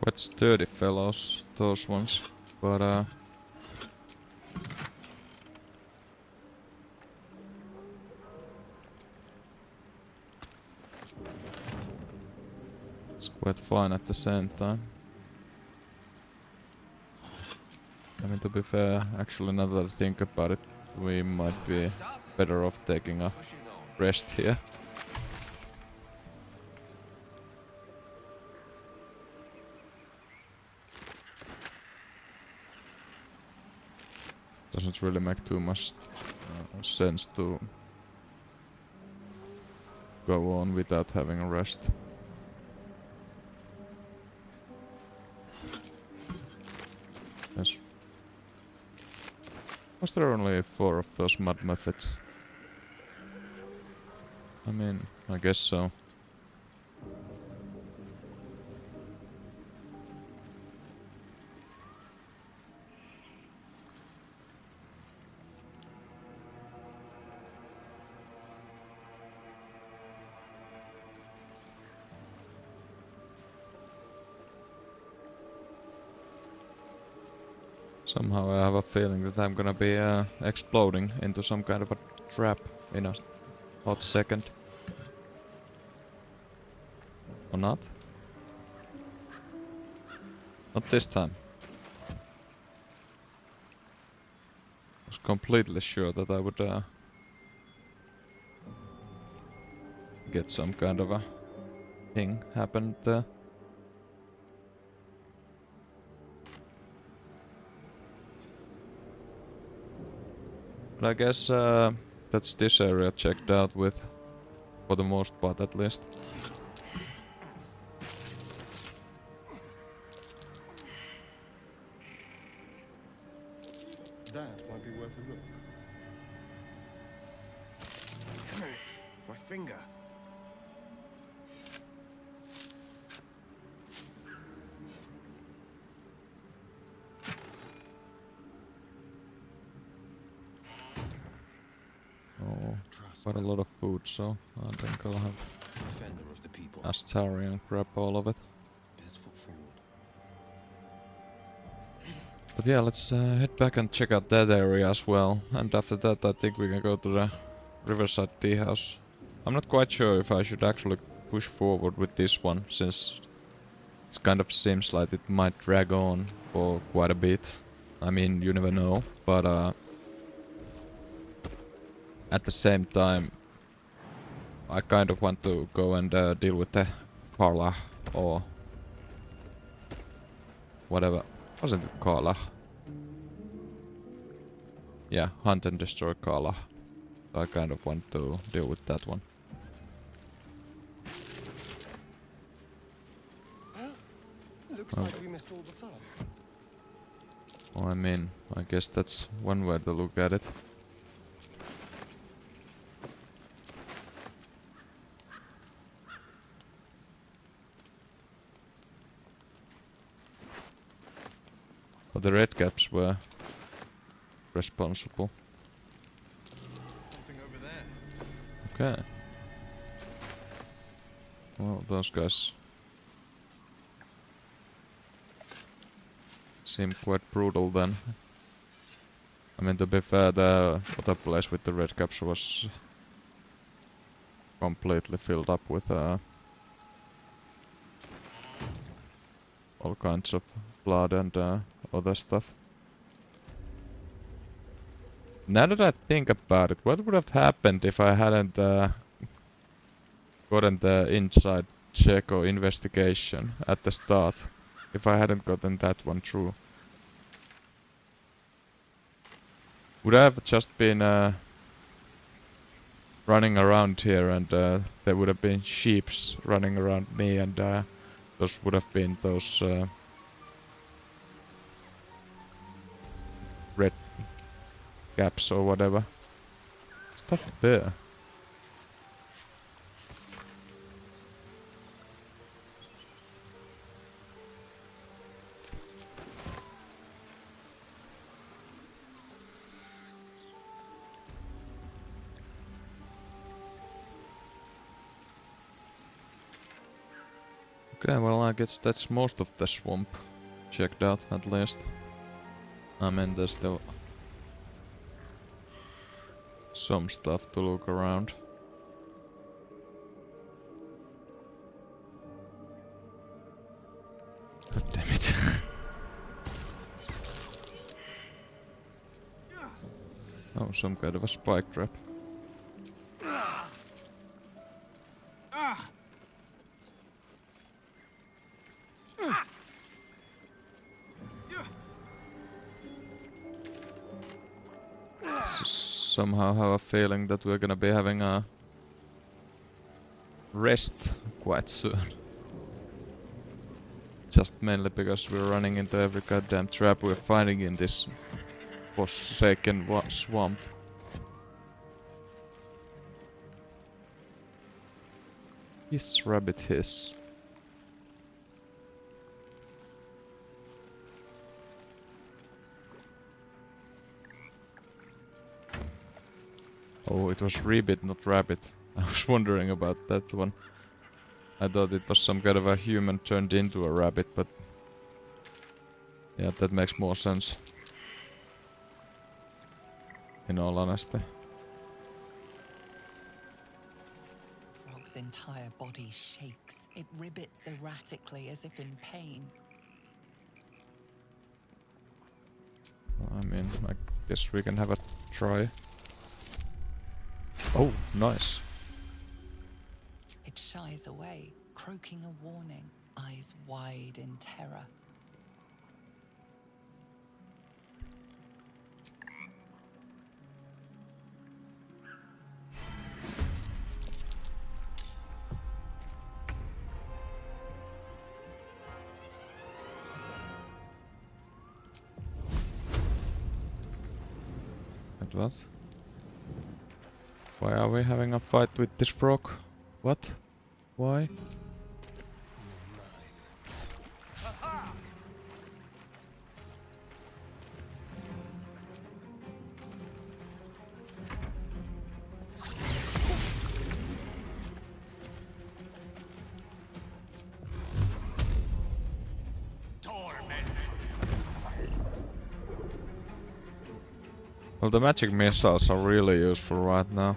Speaker 1: Quite sturdy fellows, those ones, but It's quite fun at the same time. I mean, to be fair, actually now that I think about it, we might be better off taking a rest here. Doesn't really make too much sense to go on without having a rest. Yes. Was there only 4 of those mud methods? I mean, I guess so. Somehow I have a feeling that I'm gonna be exploding into some kind of a trap in a hot second. Or not? Not this time. I was completely sure that I would get some kind of a thing happen there. But I guess that's this area checked out with, for the most part at least.
Speaker 2: That might be worth a look.
Speaker 6: Damn it! My finger.
Speaker 1: Oh, quite a lot of food, so I think I'll have Astarion grab all of it. But yeah, let's head back and check out that area as well. And after that, I think we can go to the Riverside Tea House. I'm not quite sure if I should actually push forward with this one, since it kind of seems like it might drag on for quite a bit. I mean, you never know, but at the same time, I kind of want to go and deal with the Karla or whatever. Wasn't it Karla? Yeah, hunt and destroy Karla. So I kind of want to deal with that one.
Speaker 2: Looks like we missed all the fun.
Speaker 1: Well, I mean, I guess that's one way to look at it. But the red caps were responsible.
Speaker 8: Something over there.
Speaker 1: Okay. Well, those guys seem quite brutal then. I mean, to be fair, the other place with the red caps was completely filled up with all kinds of blood and other stuff. Now that I think about it, what would have happened if I hadn't gotten the inside check or investigation at the start? If I hadn't gotten that one through. Would I have just been running around here and there would have been sheeps running around me and those would have been those red caps or whatever. Stuff there. Okay, well I guess that's most of the swamp checked out at least. I mean, there's still some stuff to look around. some kind of a spike trap. Somehow have a feeling that we're gonna be having a rest quite soon. Just mainly because we're running into every goddamn trap we're finding in this forsaken swamp. Hiss, rabbit, hiss. Oh, it was Ribbit, not Rabbit. I was wondering about that one. I thought it was some kind of a human turned into a rabbit, but yeah, that makes more sense. In all honesty.
Speaker 5: Frog's entire body shakes. It ribbits erratically as if in pain.
Speaker 1: I mean, I guess we can have a try. Oh, nice.
Speaker 5: It shies away, croaking a warning, eyes wide in terror.
Speaker 1: That was. Why are we having a fight with this frog? What? Why? Well, the magic missiles are really useful right now.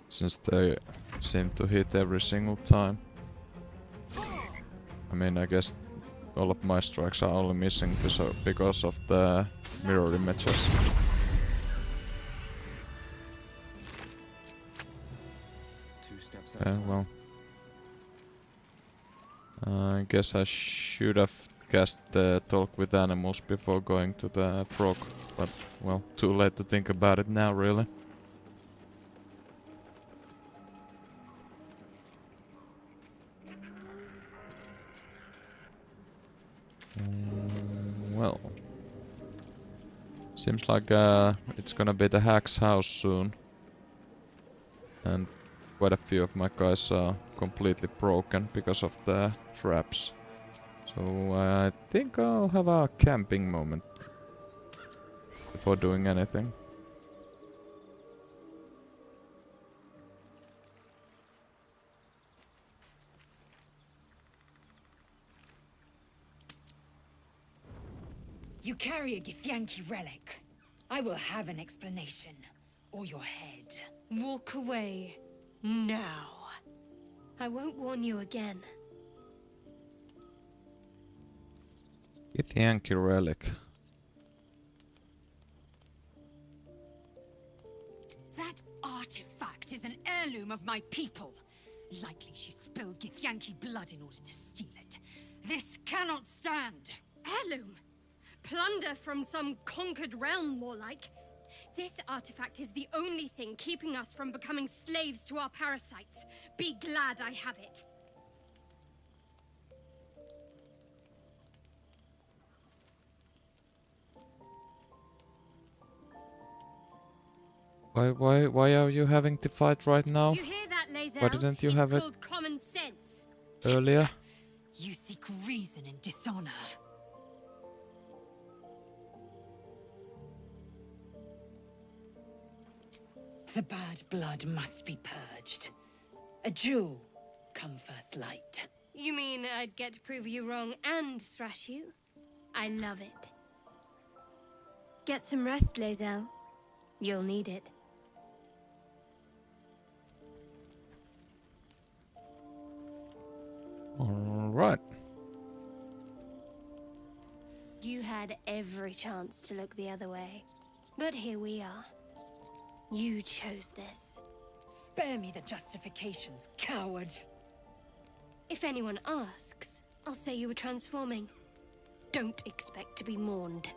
Speaker 1: Since they seem to hit every single time. I mean, I guess all of my strikes are only missing because of the mirror images. Yeah, well. I guess I should have cast the talk with animals before going to the frog, but well, too late to think about it now, really. Well, seems like it's gonna be the hack's house soon, and quite a few of my guys are completely broken because of the traps. So I think I'll have a camping moment before doing anything.
Speaker 14: You carry a Githyanki relic. I will have an explanation, or your head.
Speaker 4: Walk away. Now. I won't warn you again.
Speaker 1: Githyanki relic.
Speaker 14: That artifact is an heirloom of my people. Likely she spilled Githyanki blood in order to steal it. This cannot stand.
Speaker 4: Heirloom? Plunder from some conquered realm, more like. This artifact is the only thing keeping us from becoming slaves to our parasites. Be glad I have it.
Speaker 1: Why are you having the fight right now?
Speaker 4: You hear that, Lae'zel?
Speaker 1: Why didn't you have it
Speaker 4: called common sense.
Speaker 1: earlier?
Speaker 14: You seek reason and dishonor. The bad blood must be purged. A jewel come first light.
Speaker 4: You mean I'd get to prove you wrong and thrash you? I love it. Get some rest, Lae'zel. You'll need it.
Speaker 1: Alright.
Speaker 4: had every chance to look the other way. But here we are. You chose this.
Speaker 14: Spare me the justifications, coward.
Speaker 4: If anyone asks, I'll say you were transforming. Don't expect to be mourned.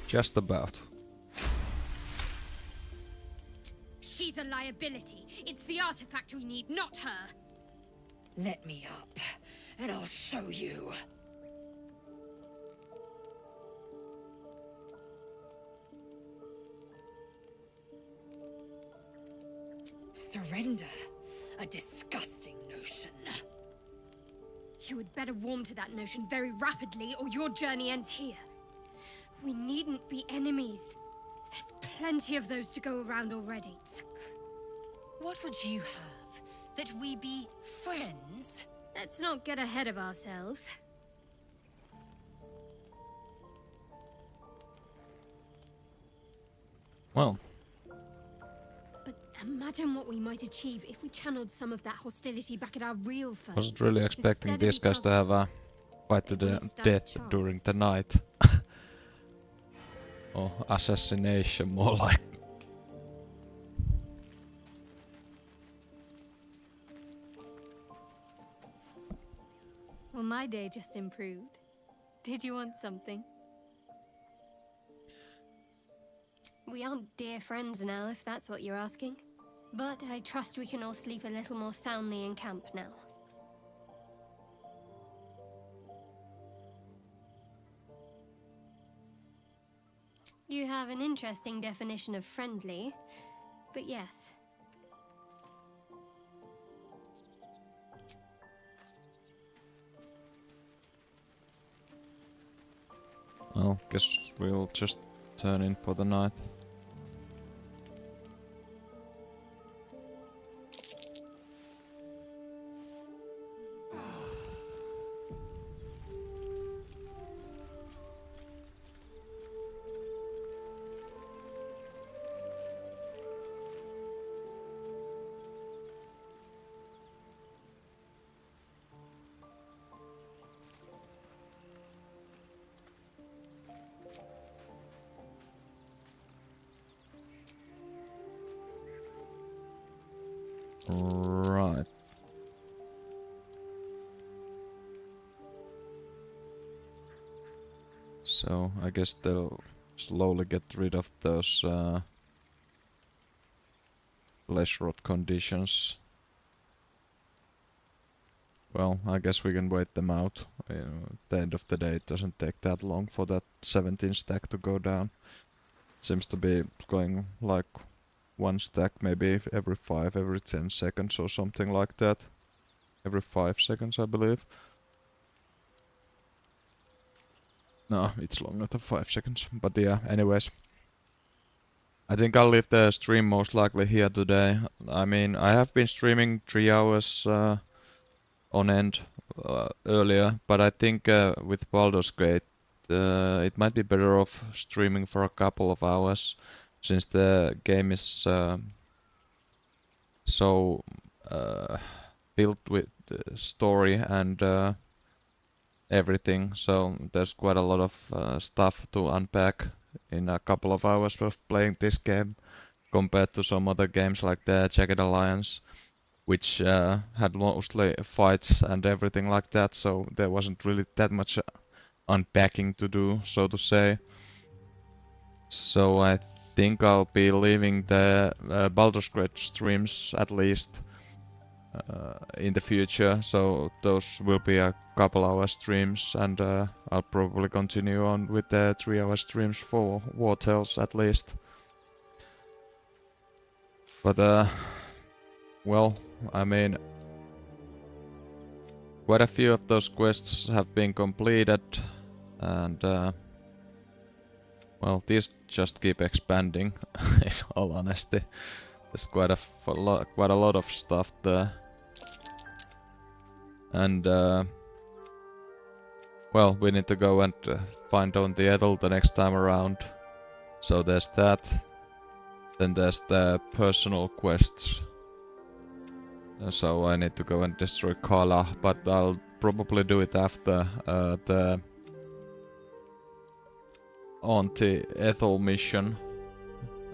Speaker 1: Just about.
Speaker 4: She's a liability. It's the artifact we need, not her.
Speaker 14: Let me up, and I'll show you. Surrender? A disgusting notion.
Speaker 4: You had better warm to that notion very rapidly, or your journey ends here. We needn't be enemies. There's plenty of those to go around already.
Speaker 14: What would you have? That we be friends?
Speaker 4: Let's not get ahead of ourselves.
Speaker 1: Well.
Speaker 4: But imagine what we might achieve if we channeled some of that hostility back at our real foes.
Speaker 1: Wasn't really expecting these guys to have a fight to the death during the night. Or assassination, more like.
Speaker 4: Well, my day just improved. Did you want something? We aren't dear friends now, if that's what you're asking. But I trust we can all sleep a little more soundly in camp now. You have an interesting definition of friendly, but yes.
Speaker 1: Well, guess we'll just turn in for the night. Right. So I guess they'll slowly get rid of those flesh rot conditions. Well, I guess we can wait them out. At the end of the day, it doesn't take that long for that 17 stack to go down. Seems to be going like one stack maybe every 10 seconds or something like that. Every 5 seconds, I believe. No, it's longer than 5 seconds. But yeah, anyways. I think I'll leave the stream most likely here today. I mean, I have been streaming 3 hours on end earlier, but I think with Baldur's Gate it might be better off streaming for a couple of hours, since the game is so built with story and everything, so there's quite a lot of stuff to unpack in a couple of hours of playing this game, compared to some other games like the Jagged Alliance, which had mostly fights and everything like that, so there wasn't really that much unpacking to do, so to say. So I think I'll be leaving the Baldur's Gate streams at least in the future, so those will be a couple hour streams, and I'll probably continue on with the 3 hour streams for War Tales at least. But well, I mean, quite a few of those quests have been completed, and well, these just keep expanding. In all honesty, there's quite a lot of stuff there, and well, we need to go and find on the Ethel the next time around. So there's that. Then there's the personal quests. So I need to go and destroy Kala, but I'll probably do it after the Auntie Ethel mission.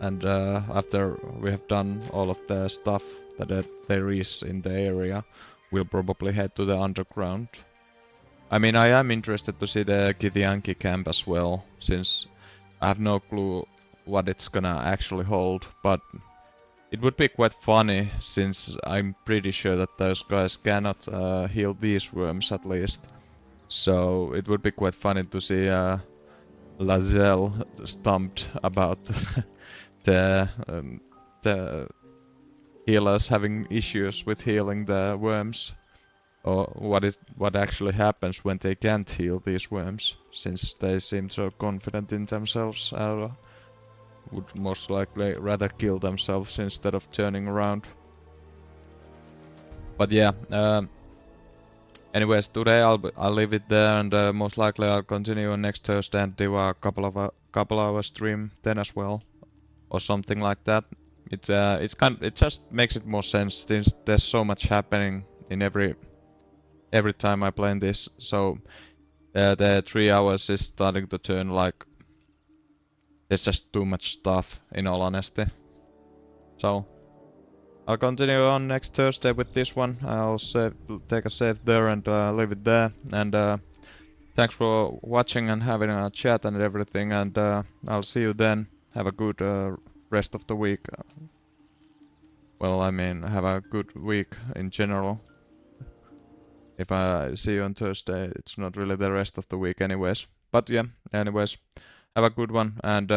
Speaker 1: And after we have done all of the stuff that there is in the area, we'll probably head to the underground. I mean, I am interested to see the Githyanki camp as well, since I have no clue what it's gonna actually hold, but it would be quite funny, since I'm pretty sure that those guys cannot heal these worms at least. So it would be quite funny to see Lazelle stumped about the healers having issues with healing the worms. Or what actually happens when they can't heal these worms, since they seem so confident in themselves. Would most likely rather kill themselves instead of turning around. But yeah, anyways, today I'll leave it there, and most likely I'll continue on next Thursday and do a couple hours stream then as well, or something like that. It just makes it more sense since there's so much happening in every time I play this. So the 3 hours is starting to turn like there's just too much stuff, in all honesty. So I'll continue on next Thursday with this one. I'll take a save there and leave it there. And thanks for watching and having a chat and everything. And I'll see you then. Have a good rest of the week. Well, I mean, have a good week in general. If I see you on Thursday, it's not really the rest of the week anyways. But yeah, anyways, have a good one, and